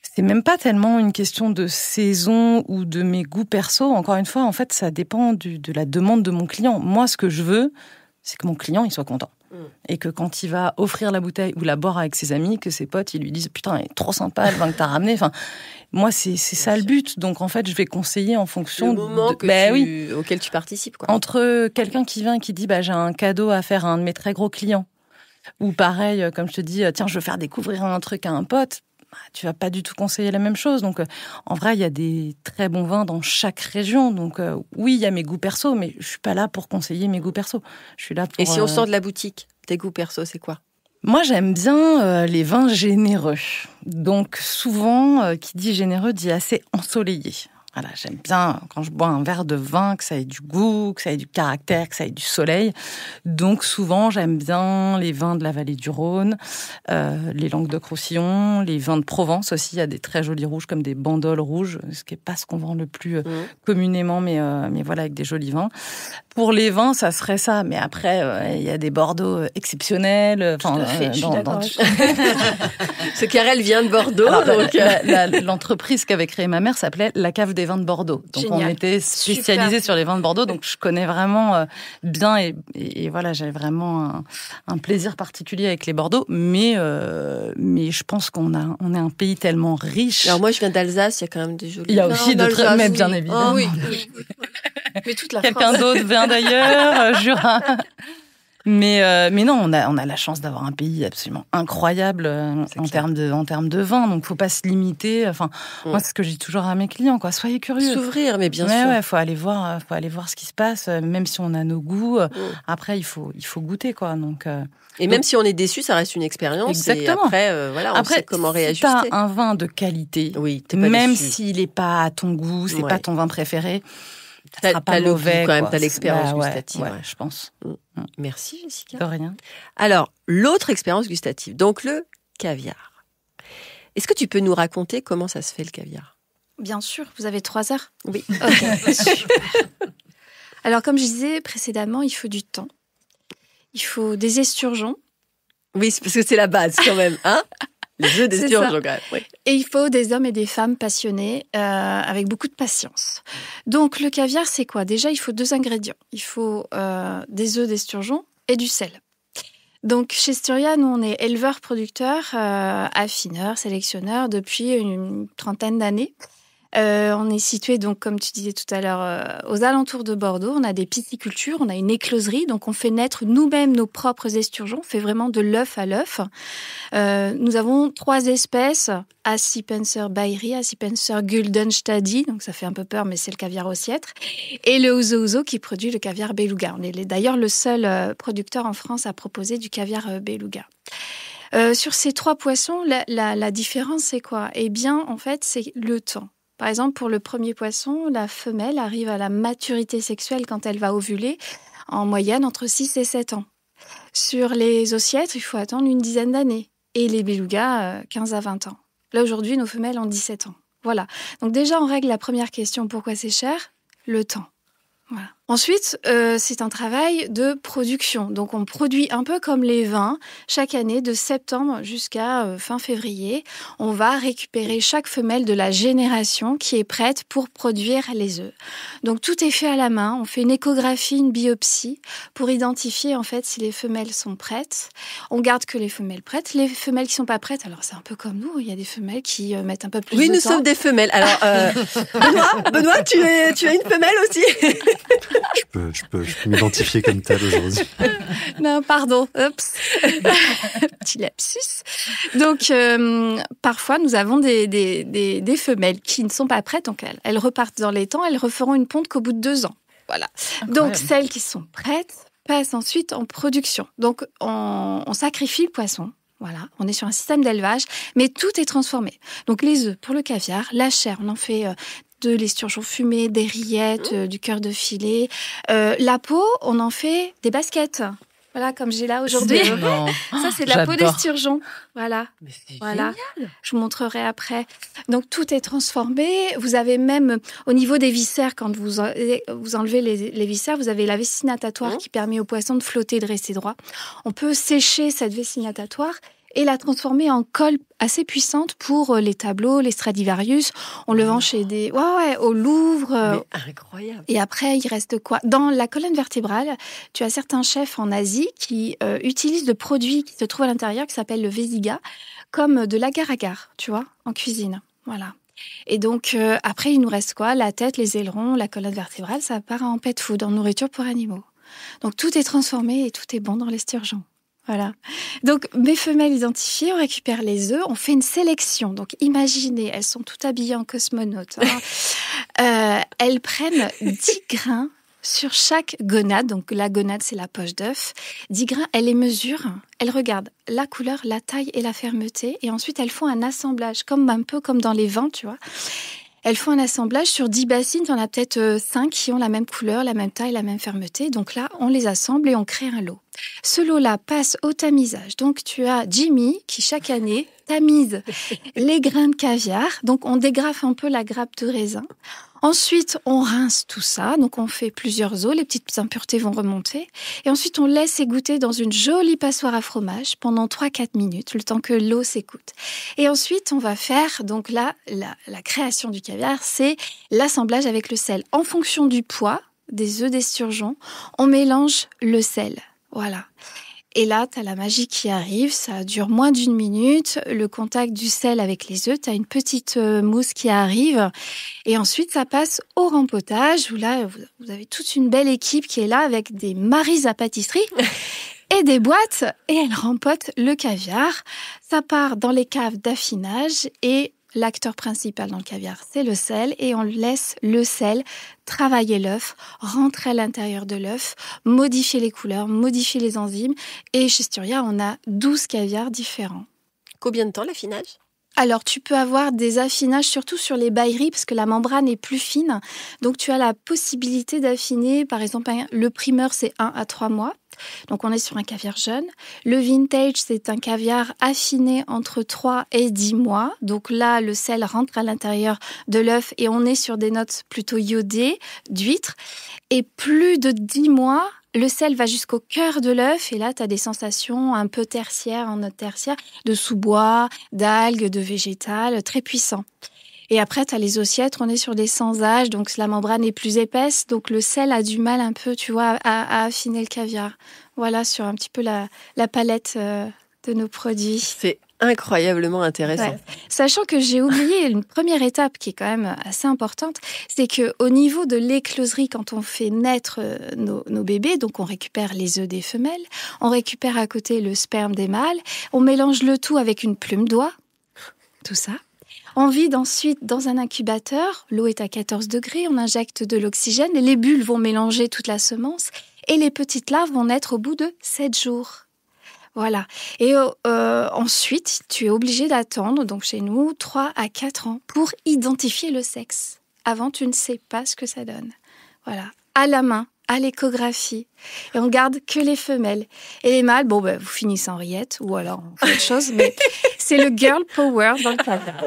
c'est même pas tellement une question de saison ou de mes goûts perso. Encore une fois, en fait, ça dépend de la demande de mon client. Moi, ce que je veux, c'est que mon client, il soit content. Et que quand il va offrir la bouteille ou la boire avec ses amis, que ses potes, ils lui disent « Putain, il est trop sympa, le vin que t'as ramené. » Moi, c'est ça le but. Donc, en fait, je vais conseiller en fonction du moment auquel tu participes, quoi. Entre quelqu'un qui vient et qui dit « J'ai un cadeau à faire à un de mes très gros clients. » Ou pareil, comme je te dis « Tiens, je veux faire découvrir un truc à un pote. » Tu vas pas du tout conseiller la même chose. Donc, en vrai, il y a des très bons vins dans chaque région. Donc, oui, il y a mes goûts perso, mais je suis pas là pour conseiller mes goûts perso. Je suis là pour... Et si on sort de la boutique, tes goûts perso, c'est quoi? Moi, j'aime bien les vins généreux. Donc, souvent, qui dit généreux dit assez ensoleillé. Voilà, j'aime bien quand je bois un verre de vin, que ça ait du goût, que ça ait du caractère, que ça ait du soleil. Donc souvent, j'aime bien les vins de la vallée du Rhône, les Languedoc-Roussillon, les vins de Provence aussi. Il y a des très jolis rouges comme des bandoles rouges, ce qui n'est pas ce qu'on vend le plus communément, mais voilà, avec des jolis vins. Pour les vins, ça serait ça. Mais après, il y a des Bordeaux exceptionnels. Tout à fait, je suis d'accord. Ce Karel vient de Bordeaux. Alors, donc l'entreprise qu'avait créée ma mère s'appelait La Cave des vins de Bordeaux. Donc Génial. on était spécialisé sur les vins de Bordeaux, donc je connais vraiment bien et voilà, j'ai vraiment un plaisir particulier avec les Bordeaux, mais je pense qu'on est un pays tellement riche. Alors moi je viens d'Alsace, il y a quand même des jolis. Il y a aussi de très, mais bien évidemment. Oh, oui. Mais toute la Quelqu'un France. d'autre vient d'ailleurs, Jura. Mais non, on a la chance d'avoir un pays absolument incroyable en termes de vin. Donc, faut pas se limiter. Enfin, moi, c'est ce que je dis toujours à mes clients, quoi. Soyez curieux. S'ouvrir, mais bien sûr. Ouais, faut aller voir ce qui se passe, même si on a nos goûts. Après, il faut goûter, quoi. Donc, et même si on est déçu, ça reste une expérience. Exactement. Et après, voilà, on sait comment réajuster. Si t'as un vin de qualité, oui, t'es pas même déçu. s'il est pas à ton goût, c'est pas ton vin préféré. T'as le goût quand même, t'as l'expérience gustative. Ouais, je pense. Merci Jessica. De rien. Alors, l'autre expérience gustative, donc le caviar. Est-ce que tu peux nous raconter comment ça se fait le caviar ? Bien sûr, vous avez 3 heures. Oui. Ok, super. Alors, comme je disais précédemment, il faut du temps. Il faut des esturgeons. Oui, parce que c'est la base quand même, hein ? Les œufs C'est d'esturgeon ça. quand même. Oui. Et il faut des hommes et des femmes passionnés, avec beaucoup de patience. Donc, le caviar, c'est quoi ? Déjà, il faut 2 ingrédients. Il faut des œufs d'esturgeon et du sel. Donc, chez Sturia, nous, on est éleveurs-producteurs, affineurs, sélectionneurs depuis une 30aine d'années. On est situé, donc, comme tu disais tout à l'heure, aux alentours de Bordeaux. On a des piscicultures, on a une écloserie, donc on fait naître nous-mêmes nos propres esturgeons. On fait vraiment de l'œuf à l'œuf. Nous avons 3 espèces, Assipenser Bairi, Assipenser Guldenstadi, donc ça fait un peu peur, mais c'est le caviar aussiètre, et le Ouzo Ouzo qui produit le caviar beluga. On est d'ailleurs le seul producteur en France à proposer du caviar beluga. Sur ces 3 poissons, la différence, c'est quoi ? Eh bien, en fait, c'est le temps. Par exemple, pour le premier poisson, la femelle arrive à la maturité sexuelle quand elle va ovuler, en moyenne entre 6 et 7 ans. Sur les aussiètres, il faut attendre une dizaine d'années. Et les belugas, 15 à 20 ans. Là, aujourd'hui, nos femelles ont 17 ans. Voilà. Donc déjà, on règle la première question. Pourquoi c'est cher ? Le temps. Voilà. Ensuite, c'est un travail de production. Donc, on produit un peu comme les vins. Chaque année, de septembre jusqu'à fin février, on va récupérer chaque femelle de la génération qui est prête pour produire les œufs. Donc, tout est fait à la main. On fait une échographie, une biopsie pour identifier en fait si les femelles sont prêtes. On garde que les femelles prêtes. Les femelles qui sont pas prêtes, alors c'est un peu comme nous. Il y a des femelles qui mettent un peu plus de temps. Oui, nous sommes des femelles. Alors, Benoît, tu es une femelle aussi. Je peux m'identifier comme tel aujourd'hui. Non, pardon. Oups. Petit lapsus. Donc, parfois, nous avons des femelles qui ne sont pas prêtes. Donc, elles repartent dans les temps. Elles referont une ponte qu'au bout de 2 ans. Voilà. Incroyable. Donc, celles qui sont prêtes passent ensuite en production. Donc, on sacrifie le poisson. Voilà, on est sur un système d'élevage, mais tout est transformé. Donc, les œufs pour le caviar, la chair, on en fait de l'esturgeon fumé, des rillettes, du cœur de filet. La peau, on en fait des baskets. Voilà, comme j'ai là aujourd'hui. Ça, c'est de la peau d'esturgeon. Voilà. Mais c'est Voilà. génial. Je vous montrerai après. Donc, tout est transformé. Vous avez même, au niveau des viscères, quand vous enlevez les viscères, vous avez la vessie natatoire qui permet au poisson de flotter et de rester droit. On peut sécher cette vessie natatoire et la transformer en colle assez puissante pour les tableaux, les Stradivarius. On le vend chez au Louvre. Mais incroyable. Et après, il reste quoi ? Dans la colonne vertébrale, tu as certains chefs en Asie qui utilisent le produit qui se trouve à l'intérieur, qui s'appelle le Vésiga, comme de l'agar-agar, tu vois, en cuisine. Voilà. Et donc, après, il nous reste quoi ? La tête, les ailerons, la colonne vertébrale, ça part en pet food, en nourriture pour animaux. Donc, tout est transformé et tout est bon dans l'esturgeon. Voilà. Donc, mes femelles identifiées, on récupère les œufs, on fait une sélection. Donc, imaginez, elles sont toutes habillées en cosmonautes. Elles prennent 10 grains sur chaque gonade. Donc, la gonade, c'est la poche d'œuf. 10 grains, elles les mesurent. Elles regardent la couleur, la taille et la fermeté. Et ensuite, elles font un assemblage, un peu comme dans les vins, tu vois. elles font un assemblage sur 10 bassines. Tu en as peut-être 5 qui ont la même couleur, la même taille, la même fermeté. Donc là, on les assemble et on crée un lot. Ce lot-là passe au tamisage. Donc tu as Jimmy qui, chaque année, tamise les grains de caviar. Donc on dégrafe un peu la grappe de raisin. Ensuite, on rince tout ça. Donc on fait plusieurs eaux. Les petites impuretés vont remonter. Et ensuite, on laisse égoutter dans une jolie passoire à fromage pendant 3-4 minutes, le temps que l'eau s'égoutte. Et ensuite, on va faire, donc là, la création du caviar, c'est l'assemblage avec le sel. En fonction du poids des œufs d'esturgeon, on mélange le sel. Voilà. Et là, tu as la magie qui arrive, ça dure moins d'1 minute, le contact du sel avec les œufs, tu as une petite mousse qui arrive, et ensuite ça passe au rempotage, où là, vous avez toute une belle équipe qui est là avec des maris à pâtisserie et des boîtes, et elles rempotent le caviar. Ça part dans les caves d'affinage, et l'acteur principal dans le caviar, c'est le sel, et on laisse le sel travailler l'œuf, rentrer à l'intérieur de l'œuf, modifier les couleurs, modifier les enzymes. Et chez Sturia, on a 12 caviars différents. Combien de temps l'affinage ? Alors, tu peux avoir des affinages, surtout sur les bailleries, parce que la membrane est plus fine. Donc, tu as la possibilité d'affiner, par exemple, le primeur, c'est 1 à 3 mois. Donc, on est sur un caviar jeune. Le vintage, c'est un caviar affiné entre 3 et 10 mois. Donc là, le sel rentre à l'intérieur de l'œuf et on est sur des notes plutôt iodées, d'huîtres. Et plus de 10 mois, le sel va jusqu'au cœur de l'œuf et là, tu as des sensations un peu tertiaires, en note tertiaire, de sous-bois, d'algues, de végétal, très puissant. Et après, tu as les ossiettes, on est sur des sans-âge, donc la membrane est plus épaisse, donc le sel a du mal un peu, tu vois, à affiner le caviar. Voilà, sur un petit peu la palette de nos produits. C'est incroyablement intéressant. Ouais. Sachant que j'ai oublié une première étape qui est quand même assez importante, c'est qu'au niveau de l'écloserie, quand on fait naître nos bébés, donc on récupère les œufs des femelles, on récupère à côté le sperme des mâles, on mélange le tout avec une plume d'oie, tout ça. On vide ensuite dans un incubateur, l'eau est à 14 degrés, on injecte de l'oxygène, et les bulles vont mélanger toute la semence et les petites larves vont naître au bout de 7 jours. Voilà. Et ensuite, tu es obligé d'attendre, donc chez nous, 3 à 4 ans pour identifier le sexe. Avant, tu ne sais pas ce que ça donne. Voilà. À la main, à l'échographie. Et on garde que les femelles. Et les mâles, vous finissez en rillettes ou alors on fait autre chose, mais c'est le girl power dans le caviar.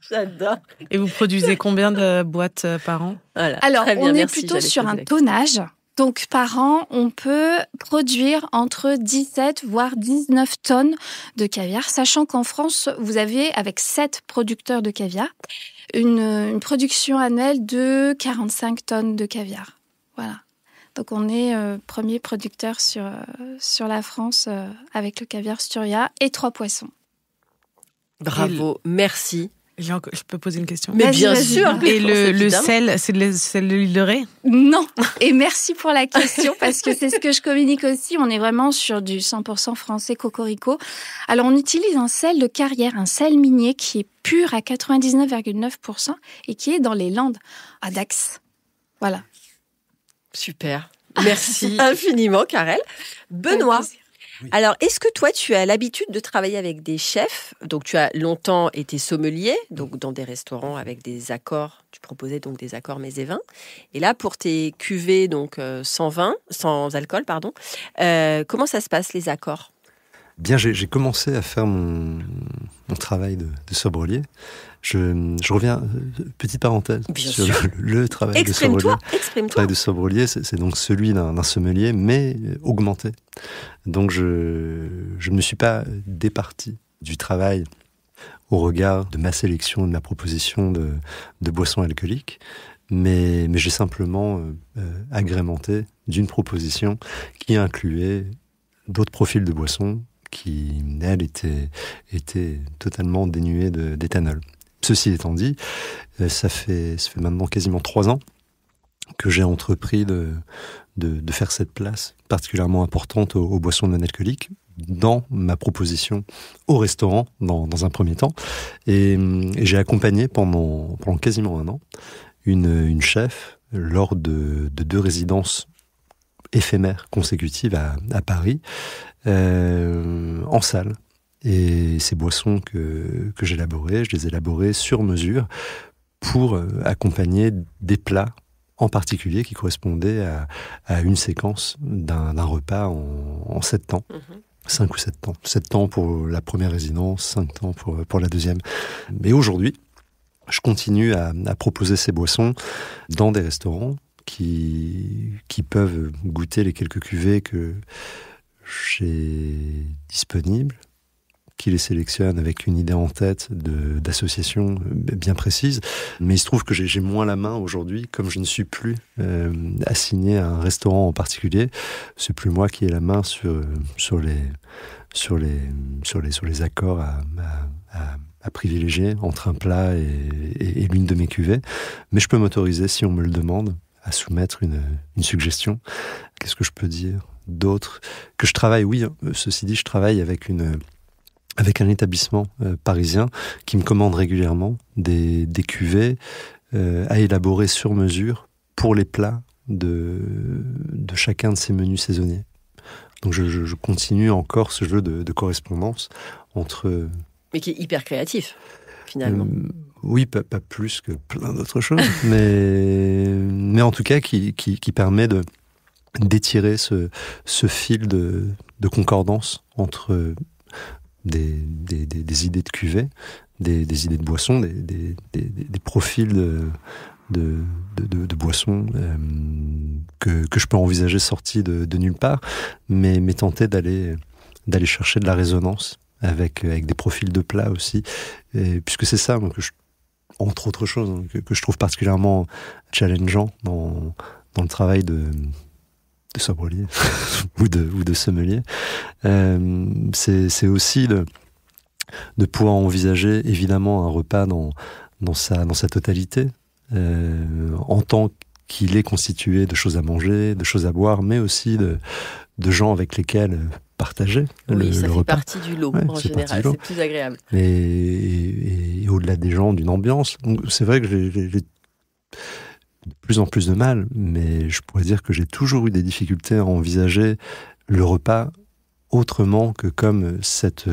J'adore. Et vous produisez combien de boîtes par an ? Voilà, alors, très bien, on est merci, plutôt j'allais sur poser un la question. tonnage. Donc, par an, on peut produire entre 17 voire 19 tonnes de caviar, sachant qu'en France, vous avez, avec 7 producteurs de caviar, une production annuelle de 45 tonnes de caviar. Voilà. Donc, on est premier producteur sur la France avec le caviar Sturia et 3 poissons. Bravo, merci. Je peux poser une question ? Mais Vas-y, bien vas-y. sûr. Et le évidemment. sel, c'est de l'huile de raie ? Non. Et merci pour la question parce que c'est ce que je communique aussi. On est vraiment sur du 100% français cocorico. Alors, on utilise un sel de carrière, un sel minier qui est pur à 99,9% et qui est dans les Landes, à Dax. Voilà. Super. Merci infiniment, Karel. Benoît, alors, est-ce que toi, tu as l'habitude de travailler avec des chefs ? Donc, tu as longtemps été sommelier, donc dans des restaurants avec des accords. Tu proposais donc des accords mets et vins. Et là, pour tes cuvées, donc sans alcool, comment ça se passe, les accords ? Bien, j'ai commencé à faire mon travail de sommelier. Je reviens, petite parenthèse, Bien sur sûr. le travail de sommelier. Le travail de sommelier, c'est donc celui d'un sommelier, mais augmenté. Donc, je ne me suis pas départi du travail au regard de ma sélection, de ma proposition de boissons alcooliques, mais j'ai simplement agrémenté d'une proposition qui incluait d'autres profils de boissons qui, elle, était totalement dénuée d'éthanol. Ceci étant dit, ça fait maintenant quasiment 3 ans que j'ai entrepris de faire cette place particulièrement importante aux boissons non alcooliques dans ma proposition au restaurant dans un premier temps. Et j'ai accompagné pendant quasiment 1 an une chef lors de 2 résidences éphémères consécutives à Paris, en salle. Et ces boissons que j'élaborais, je les élaborais sur mesure pour accompagner des plats en particulier qui correspondaient à une séquence d'un repas en 7 temps. 5 ou 7 temps. 7 temps pour la première résidence, 5 temps pour la deuxième. Mais aujourd'hui, je continue à proposer ces boissons dans des restaurants qui peuvent goûter les quelques cuvées que j'ai disponibles, qui les sélectionne avec une idée en tête d'association bien précise. Mais il se trouve que j'ai moins la main aujourd'hui, comme je ne suis plus assigné à un restaurant en particulier. C'est plus moi qui ai la main sur les accords à privilégier entre un plat et l'une de mes cuvées. Mais je peux m'autoriser, si on me le demande, à soumettre une suggestion. Qu'est-ce que je peux dire d'autre? Que je travaille, oui, ceci dit, je travaille avec un établissement parisien qui me commande régulièrement des cuvées à élaborer sur mesure pour les plats de chacun de ces menus saisonniers. Donc je continue encore ce jeu de correspondance entre... Mais qui est hyper créatif, finalement. Oui, pas plus que plein d'autres choses, mais en tout cas qui permet d'étirer ce fil de concordance entre des idées de cuvée, des idées de boissons, des profils de boissons que je peux envisager sortis de nulle part, mais tenter d'aller chercher de la résonance avec des profils de plats aussi, puisque c'est ça, moi, entre autres choses, hein, que je trouve particulièrement challengeant dans le travail de sommelier ou de sommelier. C'est aussi de pouvoir envisager évidemment un repas dans sa totalité, en tant qu'il est constitué de choses à manger, de choses à boire, mais aussi de gens avec lesquels partager le ça fait repas. Partie du lot, en général, c'est plus agréable. Et au-delà des gens, d'une ambiance. Donc, c'est vrai que j'ai de plus en plus de mal, mais je pourrais dire que j'ai toujours eu des difficultés à envisager le repas autrement que comme cette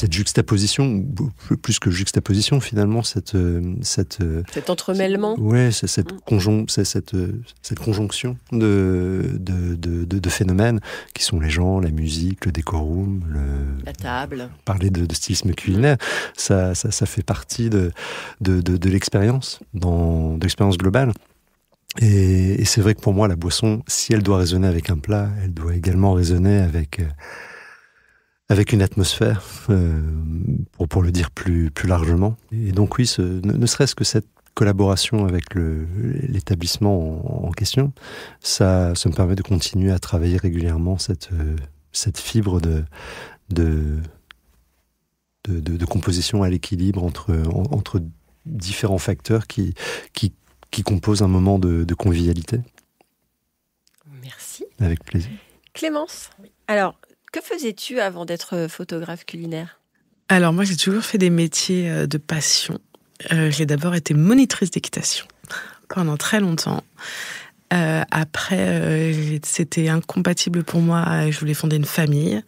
juxtaposition, plus que juxtaposition finalement, cet entremêlement. Ouais, cette conjonction de phénomènes qui sont les gens, la musique, le décorum, la table. Parler de stylisme culinaire, ça fait partie de l'expérience, de l'expérience globale. Et c'est vrai que pour moi, la boisson, si elle doit résonner avec un plat, elle doit également résonner avec une atmosphère, pour le dire plus largement. Et donc oui, ne serait-ce que cette collaboration avec l'établissement en question, ça me permet de continuer à travailler régulièrement cette fibre de composition à l'équilibre entre différents facteurs qui composent un moment de convivialité. Merci. Avec plaisir. Clémence, alors, que faisais-tu avant d'être photographe culinaire? Alors moi, j'ai toujours fait des métiers de passion. J'ai d'abord été monitrice d'équitation pendant très longtemps. Après, c'était incompatible pour moi. Je voulais fonder une famille.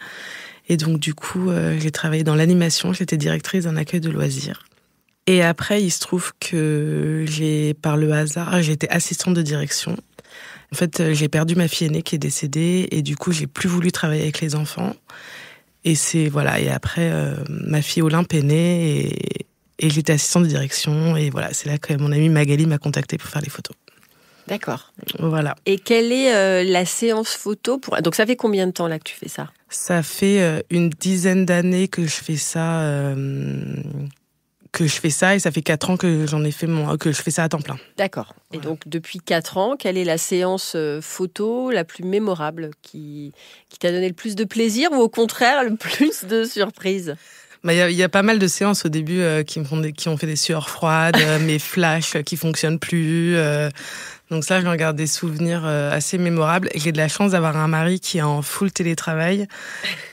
Et donc, du coup, j'ai travaillé dans l'animation. J'étais directrice d'un accueil de loisirs. Et après, il se trouve que par le hasard, j'ai été assistante de direction. En fait, j'ai perdu ma fille aînée qui est décédée et du coup, j'ai plus voulu travailler avec les enfants. Et et après, ma fille Olympe est née et j'étais assistante de direction. Et voilà, c'est là que mon amie Magali m'a contactée pour faire les photos. D'accord. Voilà. Et quelle est la séance photo Donc, ça fait combien de temps là que tu fais ça? Ça fait une dizaine d'années que je fais ça. Et ça fait 4 ans que que je fais ça à temps plein. D'accord. Et donc, depuis 4 ans, quelle est la séance photo la plus mémorable qui t'a donné le plus de plaisir ou au contraire le plus de surprises? Il y a pas mal de séances au début qui ont fait des sueurs froides, mes flashs qui fonctionnent plus. Donc ça, je me garde des souvenirs assez mémorables. Et j'ai de la chance d'avoir un mari qui est en full télétravail.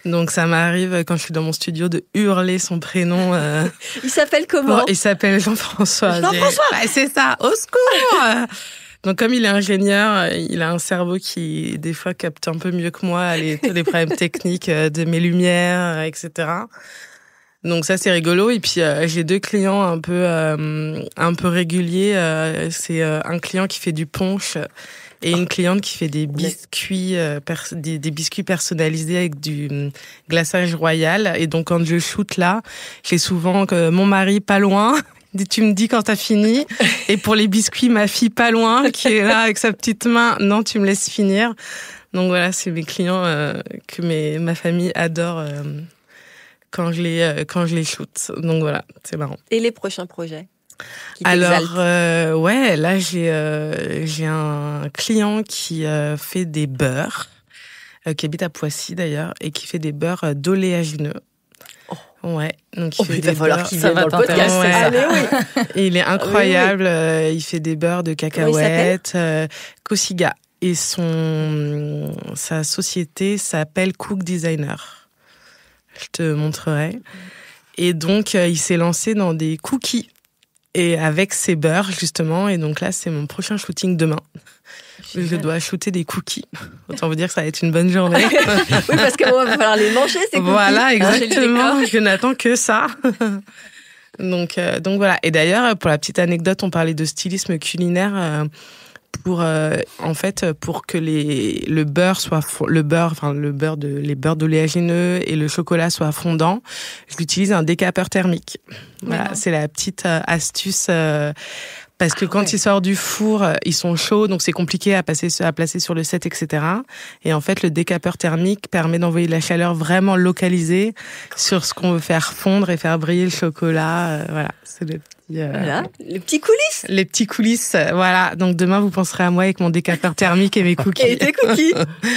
Donc ça m'arrive, quand je suis dans mon studio, de hurler son prénom. Il s'appelle comment? Il s'appelle Jean-François. Jean-François! C'est ça, au secours. Donc comme il est ingénieur, il a un cerveau qui, des fois, capte un peu mieux que moi tous les problèmes techniques de mes lumières, etc. Donc ça c'est rigolo. Et puis j'ai 2 clients un peu réguliers. C'est un client qui fait du punch et une cliente qui fait des biscuits, des biscuits personnalisés avec du glaçage royal. Et donc quand je shoot là, j'ai souvent mon mari pas loin. Tu me dis quand t'as fini. Et pour les biscuits, ma fille pas loin, qui est là avec sa petite main. Non, tu me laisses finir. Donc voilà, c'est mes clients que ma famille adore quand je les shoot. Donc voilà, c'est marrant. Et les prochains projets qui Alors là j'ai un client qui fait des beurres, qui habite à Poissy d'ailleurs, et qui fait des beurres d'oléagineux. Ouais, donc il va falloir qu'il vienne dans le podcast. Ouais. Allez, oui. Et il est incroyable. Oui. Il fait des beurres de cacahuètes, Kosiga. Et sa société s'appelle Cook Designer. Je te montrerai. Et donc il s'est lancé dans des cookies et avec ses beurres justement. Et donc là c'est mon prochain shooting demain. Je dois shooter des cookies. Autant vous dire que ça va être une bonne journée. Oui, parce qu'il va falloir les manger, ces cookies. Voilà, exactement. Je n'attends que ça. Donc voilà. Et d'ailleurs, pour la petite anecdote, on parlait de stylisme culinaire. Pour que les beurres d'oléagineux et le chocolat soient fondants, j'utilise un décapeur thermique. Voilà, c'est la petite astuce. Parce que quand ils sortent du four, ils sont chauds, donc c'est compliqué à placer sur le set, etc. Et en fait, le décapeur thermique permet d'envoyer de la chaleur vraiment localisée sur ce qu'on veut faire fondre et faire briller le chocolat. Voilà, c'est le petit... Voilà, les petits coulisses. Les petits coulisses, voilà. Donc demain, vous penserez à moi avec mon décapeur thermique et mes cookies. Et tes cookies.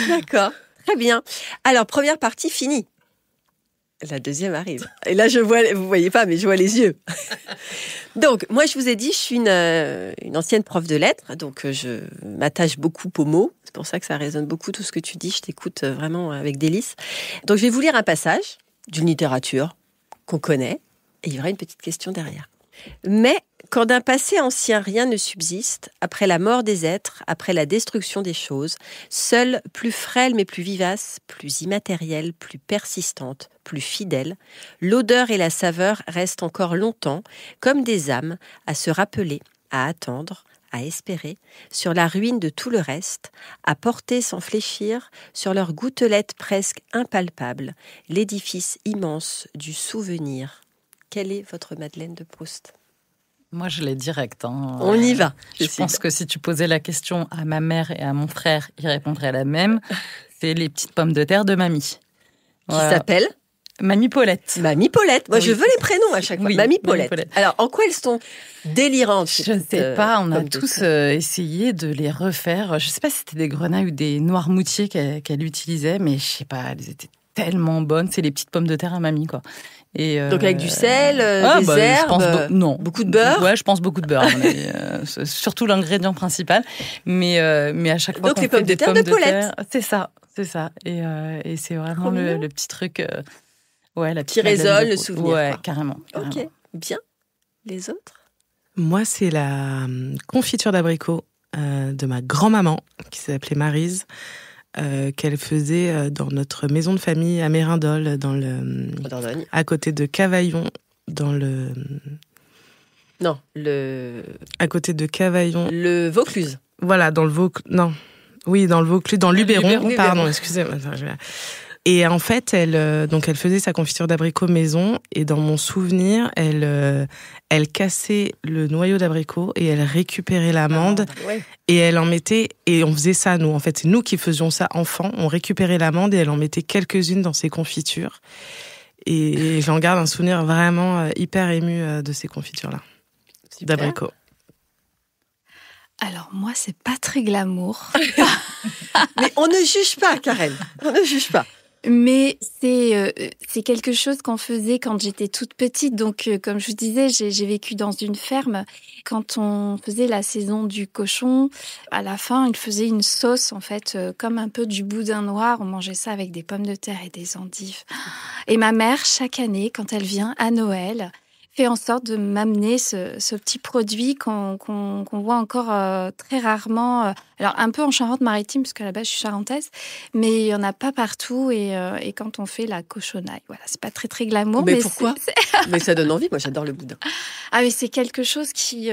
D'accord, très bien. Alors, première partie finie. La deuxième arrive. Et là, vous voyez pas, mais je vois les yeux. Donc, moi, je vous ai dit, je suis une ancienne prof de lettres, donc je m'attache beaucoup aux mots. C'est pour ça que ça résonne beaucoup tout ce que tu dis. Je t'écoute vraiment avec délice. Donc, je vais vous lire un passage d'une littérature qu'on connaît, et il y aura une petite question derrière. Mais quand d'un passé ancien rien ne subsiste, après la mort des êtres, après la destruction des choses, seule, plus frêle mais plus vivace, plus immatérielle, plus persistante, plus fidèle, l'odeur et la saveur restent encore longtemps, comme des âmes, à se rappeler, à attendre, à espérer, sur la ruine de tout le reste, à porter sans fléchir, sur leurs gouttelettes presque impalpables, l'édifice immense du souvenir. Quelle est votre Madeleine de Proust ? Moi, je l'ai direct. On y va. Je pense que si tu posais la question à ma mère et à mon frère, ils répondraient la même. C'est les petites pommes de terre de mamie. Voilà. Qui s'appelle Mamie Paulette. Mamie Paulette. Moi, je veux les prénoms à chaque fois. Oui, Mamie Paulette. Alors, en quoi elles sont délirantes ? Je ne sais pas. On a tous essayé de les refaire. Je ne sais pas si c'était des grenailles ou des noirmoutiers qu'elle utilisait, mais je ne sais pas. Elles étaient tellement bonnes. C'est les petites pommes de terre à mamie, quoi. Et donc avec du sel, des herbes, non, beaucoup de beurre. Ouais, je pense beaucoup de beurre. C'est surtout l'ingrédient principal. Mais à chaque fois donc les pommes de terre de Paulette. C'est ça. Et c'est vraiment le petit truc, la qui résonne le souvenir. Ouais, quoi. carrément. Ok, bien. Les autres ? Moi, c'est la confiture d'abricot de ma grand-maman qui s'appelait Maryse. Qu'elle faisait dans notre maison de famille à Mérindol, à côté de Cavaillon, à côté de Cavaillon. Le Vaucluse. Voilà, dans le Vaucluse. Non. Oui, dans le Vaucluse, dans Luberon. Pardon, excusez-moi. Et en fait, elle faisait sa confiture d'abricot maison, et dans mon souvenir, elle cassait le noyau d'abricot et elle récupérait l'amande et elle en mettait, et on faisait ça nous. En fait, c'est nous qui faisions ça enfants. On récupérait l'amande et elle en mettait quelques-unes dans ses confitures. Et j'en garde un souvenir vraiment hyper ému de ces confitures-là, d'abricot. Alors moi, c'est pas très glamour. Mais on ne juge pas, Karen. On ne juge pas. Mais c'est quelque chose qu'on faisait quand j'étais toute petite. Donc, comme je vous disais, j'ai vécu dans une ferme. Quand on faisait la saison du cochon, à la fin, ils faisaient une sauce, en fait, comme un peu du boudin noir. On mangeait ça avec des pommes de terre et des endives. Et ma mère, chaque année, quand elle vient à Noël, fait en sorte de m'amener ce petit produit qu'on voit encore très rarement. Alors, un peu en Charente-Maritime, parce qu'à la base, je suis charentaise, mais il n'y en a pas partout. Et quand on fait la cochonaille, voilà, c'est pas très, très glamour. Mais pourquoi ? Mais ça donne envie. Moi, j'adore le boudin. Ah, mais c'est quelque chose qui...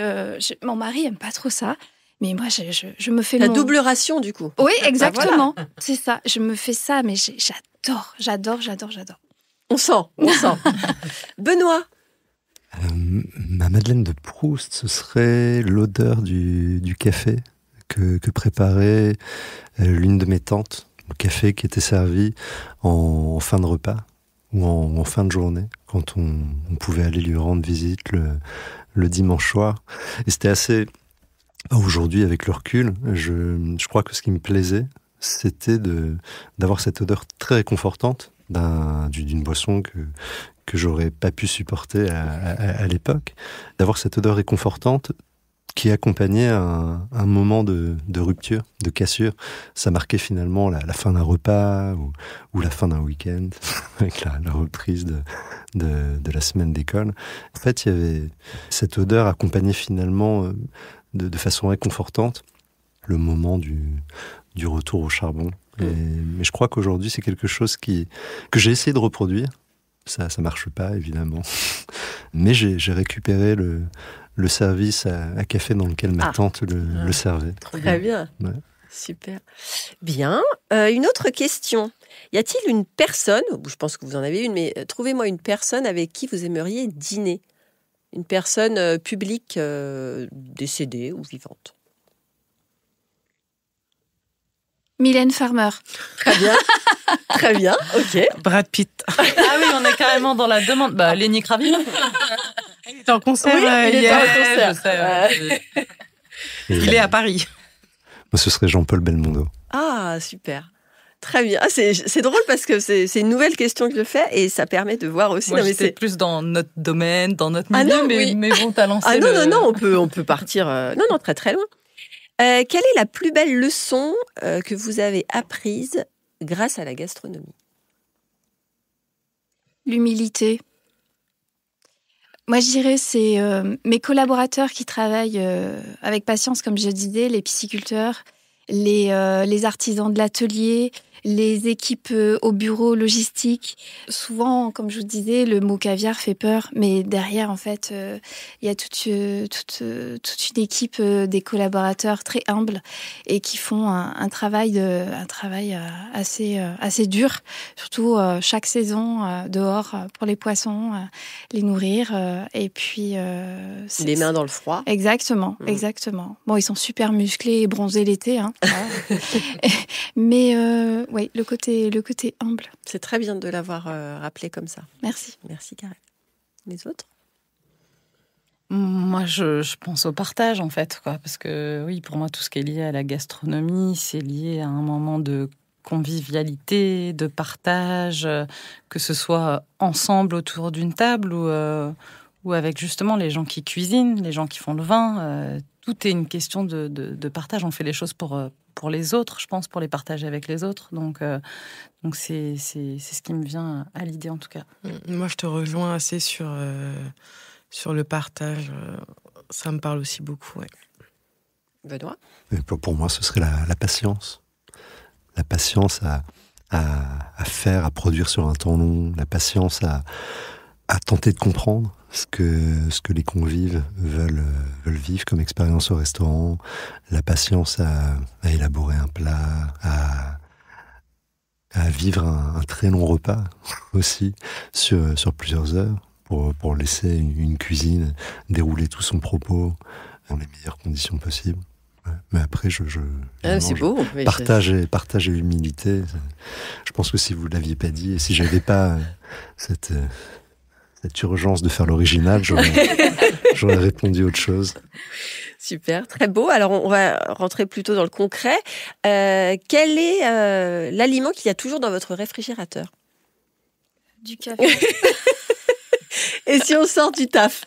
mon mari aime pas trop ça. Mais moi, je me fais La double ration, du coup. Oui, exactement. Voilà. C'est ça. Je me fais ça, mais j'adore. On sent. Benoît. Ma Madeleine de Proust, ce serait l'odeur du café que préparait l'une de mes tantes. Le café qui était servi en fin de repas ou en fin de journée, quand on pouvait aller lui rendre visite le dimanche soir. Et c'était assez... Aujourd'hui, avec le recul, je crois que ce qui me plaisait, c'était d'avoir cette odeur très réconfortante d'une boisson que j'aurais pas pu supporter à l'époque, d'avoir cette odeur réconfortante qui accompagnait un moment de rupture, de cassure. Ça marquait finalement la fin d'un repas ou la fin d'un week-end, avec la reprise de la semaine d'école. En fait, il y avait cette odeur accompagnée finalement de façon réconfortante le moment du retour au charbon. Mais je crois qu'aujourd'hui, c'est quelque chose que j'ai essayé de reproduire. Ça marche pas, évidemment. Mais j'ai récupéré le service à café dans lequel ma tante le servait. Très bien. Ouais. Super. Bien. Une autre question. Y a-t-il une personne, je pense que vous en avez une, mais trouvez-moi une personne avec qui vous aimeriez dîner. Une personne publique décédée ou vivante. Mylène Farmer. Très bien. Très bien, ok. Brad Pitt. Ah oui, on est carrément dans la demande. Lenny Kravitz. Il est en concert. Oui, il est en concert. Je sais. Il est à Paris. Moi, ce serait Jean-Paul Belmondo. Ah, super. Très bien. Ah, c'est drôle parce que c'est une nouvelle question que je fais et ça permet de voir aussi. Moi, j'étais plus dans notre domaine, dans notre milieu, non, mais bon, t'as lancé non, on peut partir non, très très loin. Quelle est la plus belle leçon que vous avez apprise grâce à la gastronomie ? L'humilité. Moi, je dirais, c'est mes collaborateurs qui travaillent avec patience, comme je disais, les pisciculteurs, les artisans de l'atelier, les équipes au bureau logistique. Souvent, comme je vous disais, le mot caviar fait peur, mais derrière, en fait, il y a toute une équipe des collaborateurs très humbles et qui font un travail assez dur, surtout chaque saison dehors pour les poissons, les nourrir et puis les mains dans le froid. Exactement. Bon, ils sont super musclés et bronzés l'été, hein. Mais oui, le côté humble. C'est très bien de l'avoir rappelé comme ça. Merci. Merci, Karel. Les autres ? Moi, je pense au partage, en fait, quoi. Parce que, oui, pour moi, tout ce qui est lié à la gastronomie, c'est lié à un moment de convivialité, de partage, que ce soit ensemble autour d'une table ou avec justement les gens qui cuisinent, les gens qui font le vin. Tout est une question de partage. On fait les choses pour les autres, je pense, pour les partager avec les autres. Donc c'est ce qui me vient à l'idée, en tout cas. Moi, je te rejoins assez sur le partage. Ça me parle aussi beaucoup, ouais. Benoît ? Pour moi, ce serait la patience. La patience à faire, à produire sur un temps long. La patience à tenter de comprendre ce que les convives veulent vivre comme expérience au restaurant, la patience à élaborer un plat, à vivre un très long repas aussi sur plusieurs heures pour laisser une cuisine dérouler tout son propos dans les meilleures conditions possibles. Ouais. Mais après, c'est beau. Partager l'humilité. Je pense que si vous ne l'aviez pas dit et si j'avais pas cette urgence de faire l'original, j'aurais répondu autre chose. Super, très beau. Alors, on va rentrer plutôt dans le concret. Quel est l'aliment qu'il y a toujours dans votre réfrigérateur ? Du café. Et si on sort du taf ?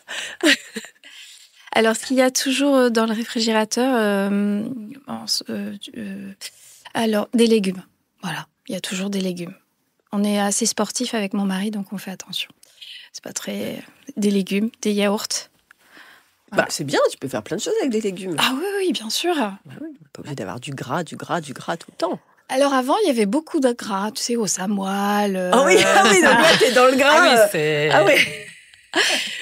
Alors, ce qu'il y a toujours dans le réfrigérateur, alors, des légumes. Voilà, il y a toujours des légumes. On est assez sportif avec mon mari, donc on fait attention. c'est pas très... Des légumes, des yaourts. Bah, c'est bien, tu peux faire plein de choses avec des légumes. Ah oui, bien sûr. Bah oui, pas obligé d'avoir du gras tout le temps. Alors avant, il y avait beaucoup de gras, tu sais, au samoile. Ah oui, donc là, t'es dans le gras. Ah oui, c'est... Ah oui.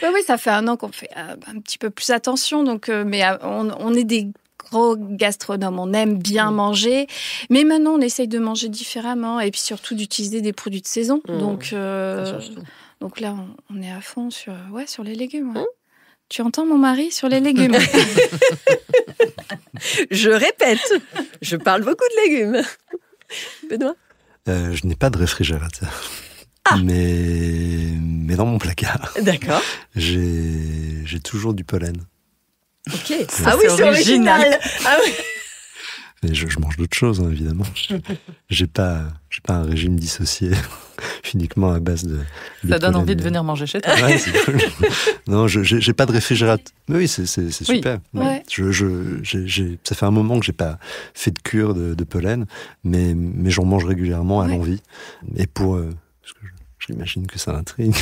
Oui, ça fait 1 an qu'on fait un petit peu plus attention. Donc, mais on est des gros gastronomes, on aime bien manger. Mais maintenant, on essaye de manger différemment et puis surtout d'utiliser des produits de saison. Donc là, on est à fond sur les légumes. Ouais. Tu entends mon mari sur les légumes? Je répète, je parle beaucoup de légumes. Benoît? Je n'ai pas de réfrigérateur. Mais dans mon placard, d'accord. J'ai toujours du pollen. Ok. Ah oui, c'est original. Ah oui. Et je mange d'autres choses, hein, évidemment. J'ai pas un régime dissocié uniquement à base de Ça donne pollen. envie de venir manger chez toi. Ouais, c'est cool. Non, j'ai pas de réfrigérateur. Mais oui, c'est super. Ouais. Ça fait un moment que j'ai pas fait de cure de pollen, mais j'en mange régulièrement à l'envie. Et parce que j'imagine que ça intrigue,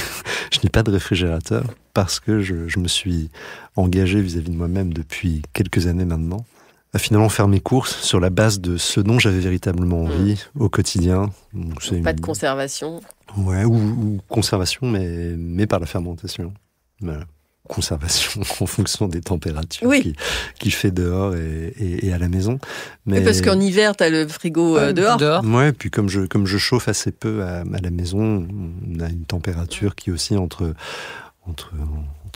je n'ai pas de réfrigérateur parce que je me suis engagé vis-à-vis de moi-même depuis quelques années maintenant à finalement faire mes courses sur la base de ce dont j'avais véritablement envie au quotidien. Donc, pas de conservation. Ouais, ou conservation, mais par la fermentation. Voilà. Conservation en fonction des températures qu'il fait dehors et à la maison. Mais parce qu'en hiver, t'as le frigo dehors. Ouais, puis comme je chauffe assez peu à la maison, on a une température qui oscille entre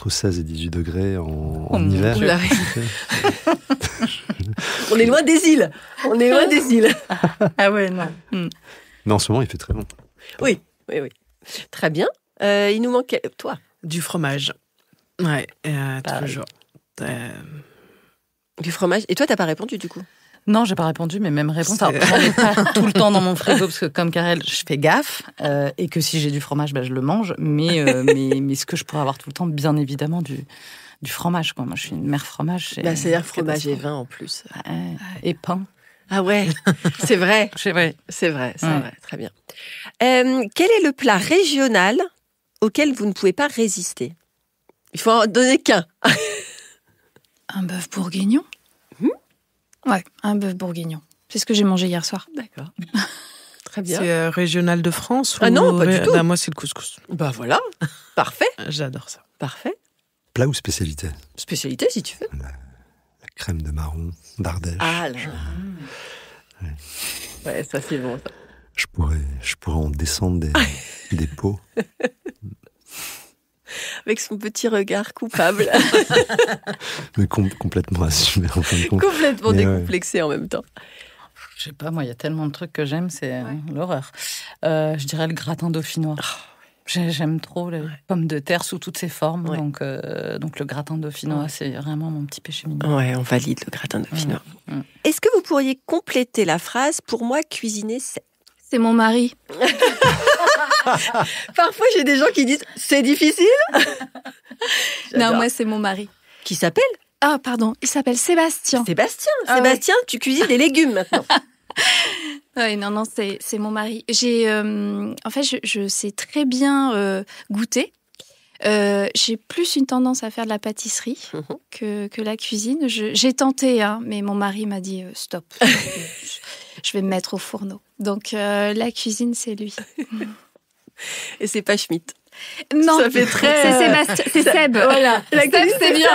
16 et 18 degrés en hiver. On est loin des îles. Ah ouais, non. Mais en ce moment, il fait très bon. Oui. Très bien. Il nous manque... Toi? Du fromage. Ouais, toujours. Du fromage. Et toi, t'as pas répondu du coup? Non, j'ai pas répondu, mais même réponse. Alors, j'en ai pas tout le temps dans mon frigo parce que comme Karel, je fais gaffe et que si j'ai du fromage, je le mange. Mais ce que je pourrais avoir tout le temps, bien évidemment, du fromage. Quoi. Moi, je suis une mère fromage. C'est-à-dire fromage et vin en plus. Et pain. Ah ouais, c'est vrai. C'est vrai. Très bien. Quel est le plat régional auquel vous ne pouvez pas résister? Il faut en donner qu'un. Un bœuf bourguignon. Ouais, un bœuf bourguignon. C'est ce que j'ai mangé hier soir. D'accord. Très bien. C'est régional de France? Ah non, pas du tout. Moi, c'est le couscous. Bah voilà, parfait. J'adore ça. Parfait. Plat ou spécialité? Spécialité, si tu veux. La crème de marron d'Ardèche. Ah là. Ouais, ça c'est bon. Ça. Je pourrais en descendre des pots. Avec son petit regard coupable. Mais complètement assumé en fin de compte. Complètement décomplexé en même temps. Je sais pas, moi, il y a tellement de trucs que j'aime, c'est l'horreur. Je dirais le gratin dauphinois. J'aime trop les pommes de terre sous toutes ses formes. Ouais. Donc le gratin dauphinois, c'est vraiment mon petit péché mignon. Ouais, on valide le gratin dauphinois. Est-ce que vous pourriez compléter la phrase? Pour moi, cuisiner, c'est mon mari. Parfois, j'ai des gens qui disent « c'est difficile ». Non, moi, c'est mon mari. Qui s'appelle? Ah, pardon, il s'appelle Sébastien. Sébastien, tu cuisines des légumes maintenant. Oui, non, c'est mon mari. En fait, je sais très bien goûter. J'ai plus une tendance à faire de la pâtisserie que la cuisine. J'ai tenté, mais mon mari m'a dit stop. Je vais me mettre au fourneau. Donc la cuisine, c'est lui. Et c'est pas Schmitt. Non, ça fait très. C'est Sébastien, c'est Seb. Voilà, la cuisine, c'est bien.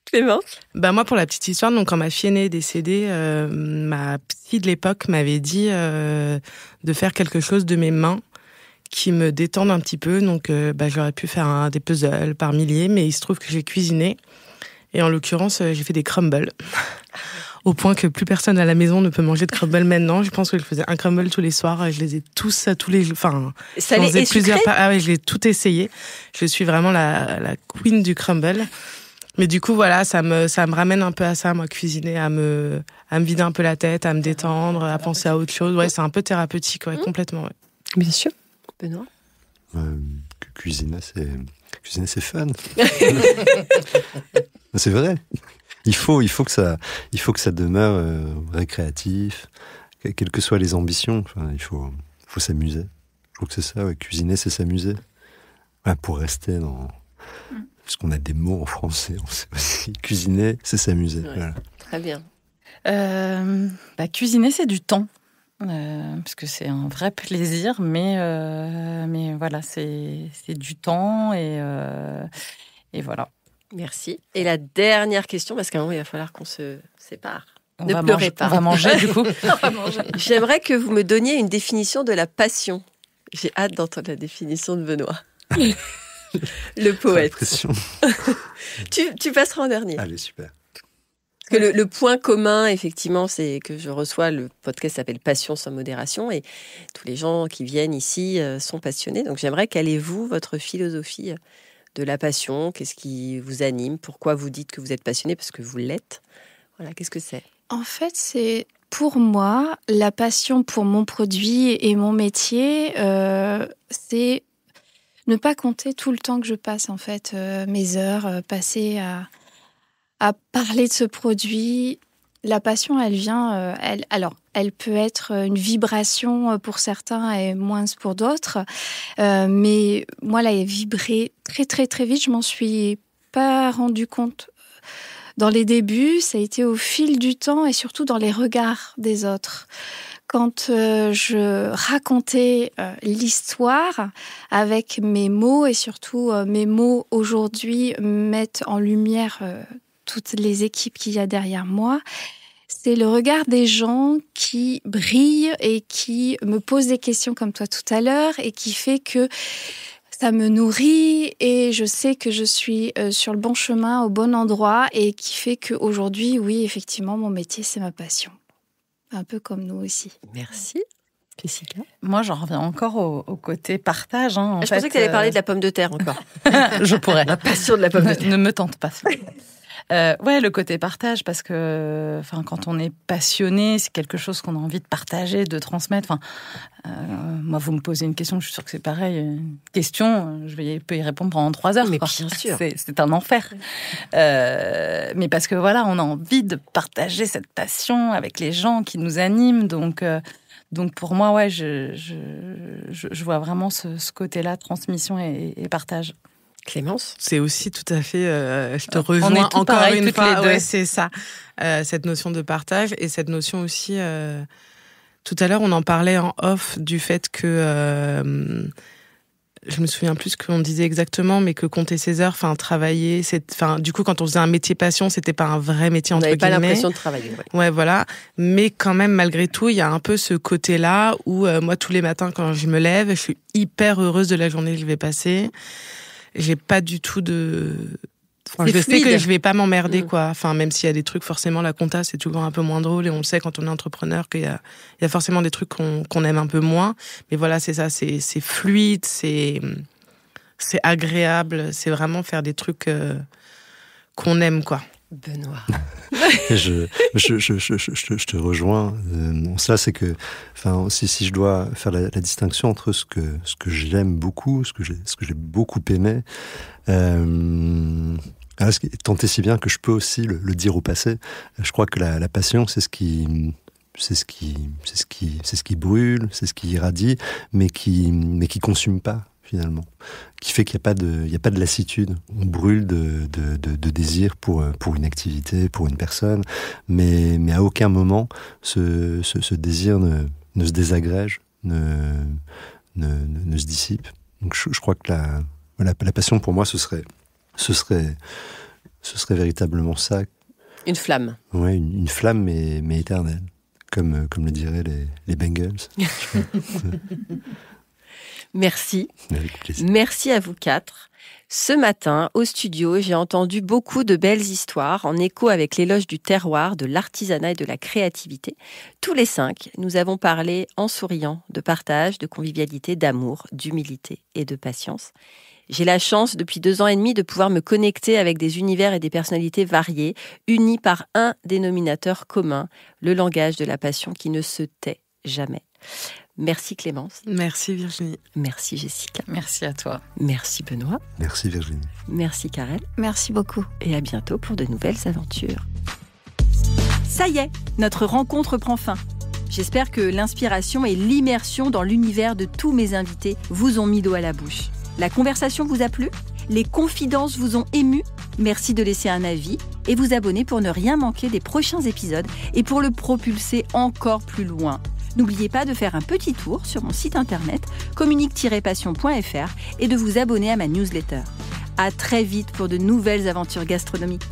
Clémence? Moi, pour la petite histoire, donc quand ma fille aînée est décédée, ma psy de l'époque m'avait dit de faire quelque chose de mes mains qui me détendent un petit peu. Donc, j'aurais pu faire des puzzles par milliers, mais il se trouve que j'ai cuisiné. Et en l'occurrence, j'ai fait des crumbles. Au point que plus personne à la maison ne peut manger de crumbles maintenant. Je pense que je faisais un crumble tous les soirs. Je les ai tous, tous les jours. Enfin, salé et sucré. Je l'ai tout essayé. Je suis vraiment la queen du crumble. Mais du coup, voilà, ça me ramène un peu à ça, moi, cuisiner, à me vider un peu la tête, à me détendre, à penser à autre chose. Ouais, c'est un peu thérapeutique, complètement. Ouais. Bien sûr. Benoît? Cuisiner, c'est fun. C'est vrai. Il faut que ça demeure récréatif, quelles que soient les ambitions. Enfin, il faut s'amuser. trouve que c'est ça, ouais. Cuisiner, c'est s'amuser. Ouais, pour rester dans... Parce qu'on a des mots en français, on sait aussi. Cuisiner, c'est s'amuser. Ouais. Voilà. Très bien. Cuisiner, c'est du temps. Parce que c'est un vrai plaisir, mais voilà, c'est du temps et voilà. Merci. Et la dernière question, parce qu'à un moment, il va falloir qu'on se sépare. On Ne va pleurez pas. On va manger, du coup. J'aimerais que vous me donniez une définition de la passion. J'ai hâte d'entendre la définition de Benoît. Le poète. Tu passeras en dernier. Allez, super. Parce que le point commun, effectivement, c'est que je reçois, le podcast s'appelle Passion sans modération, et tous les gens qui viennent ici sont passionnés. Donc j'aimerais, quelle est votre philosophie de la passion? Qu'est-ce qui vous anime? Pourquoi vous dites que vous êtes passionné? Parce que vous l'êtes. Voilà, qu'est-ce que c'est? En fait, c'est pour moi, la passion pour mon produit et mon métier, c'est ne pas compter tout le temps que je passe, en fait, mes heures passées à parler de ce produit. La passion, elle vient... elle peut être une vibration pour certains et moins pour d'autres. Mais moi, elle a vibré très, très, très vite. Je m'en suis pas rendu compte dans les débuts. Ça a été au fil du temps et surtout dans les regards des autres. Quand je racontais l'histoire avec mes mots, et surtout mes mots aujourd'hui mettent en lumière toutes les équipes qu'il y a derrière moi, c'est le regard des gens qui brillent et qui me posent des questions comme toi tout à l'heure, et qui fait que ça me nourrit et je sais que je suis sur le bon chemin, au bon endroit, et qui fait qu'aujourd'hui, oui, effectivement, mon métier, c'est ma passion. Un peu comme nous aussi. Merci. Jessica? Moi, j'en reviens encore au côté partage. Je pensais que tu allais parler de la pomme de terre encore. Je pourrais. La passion de la pomme de terre. Ne me tente pas. Ouais, le côté partage, parce que quand on est passionné, c'est quelque chose qu'on a envie de partager, de transmettre. Moi, vous me posez une question, je suis sûre que c'est pareil. Une question, je peux y répondre pendant 3 heures. Mais bien sûr. C'est un enfer. Mais parce que voilà, on a envie de partager cette passion avec les gens qui nous animent. Donc pour moi, ouais, je vois vraiment ce côté-là, transmission et partage. Clémence? C'est aussi tout à fait, je te rejoins encore pareil, une fois. Ouais, c'est ça, cette notion de partage et cette notion aussi. Tout à l'heure, on en parlait en off du fait que je me souviens plus ce qu'on disait exactement, mais que compter ses heures, travailler, du coup, quand on faisait un métier passion, c'était pas un vrai métier entre guillemets. On n'avait pas l'impression de travailler. Ouais, voilà. Mais quand même, malgré tout, il y a un peu ce côté-là où moi, tous les matins, quand je me lève, je suis hyper heureuse de la journée que je vais passer. J'ai pas du tout de... je sais que je vais pas m'emmerder, quoi. Même s'il y a des trucs, forcément, la compta, c'est toujours un peu moins drôle, et on le sait quand on est entrepreneur qu'il y a forcément des trucs qu'on aime un peu moins. Mais voilà, c'est ça, c'est fluide, c'est agréable, c'est vraiment faire des trucs qu'on aime, quoi. Benoît. Je te rejoins. Ça, c'est que, si je dois faire la distinction entre ce que j'aime beaucoup, ce que j'ai beaucoup aimé, tant et si bien que je peux aussi le dire au passé. Je crois que la passion, c'est ce qui brûle, c'est ce qui irradie, mais qui consume pas, finalement, qui fait qu'il n'y a pas de lassitude. On brûle de désir pour une activité, pour une personne, mais à aucun moment ce désir ne se désagrège, ne se dissipe. Donc je crois que la passion pour moi ce serait véritablement ça. Une flamme. Ouais, une flamme mais éternelle, comme le diraient les Bengals. Merci. Avec plaisir. Merci à vous 4. Ce matin, au studio, j'ai entendu beaucoup de belles histoires en écho avec l'éloge du terroir, de l'artisanat et de la créativité. Tous les 5, nous avons parlé en souriant de partage, de convivialité, d'amour, d'humilité et de patience. J'ai la chance, depuis 2 ans et demi, de pouvoir me connecter avec des univers et des personnalités variées, unis par un dénominateur commun, le langage de la passion qui ne se tait jamais. Merci Clémence. Merci Virginie. Merci Jessica. Merci à toi. Merci Benoît. Merci Virginie. Merci Karel. Merci beaucoup. Et à bientôt pour de nouvelles aventures. Ça y est, notre rencontre prend fin. J'espère que l'inspiration et l'immersion dans l'univers de tous mes invités vous ont mis l'eau à la bouche. La conversation vous a plu ? Les confidences vous ont ému ? Merci de laisser un avis et vous abonner pour ne rien manquer des prochains épisodes et pour le propulser encore plus loin. N'oubliez pas de faire un petit tour sur mon site internet communique-passion.fr et de vous abonner à ma newsletter. À très vite pour de nouvelles aventures gastronomiques.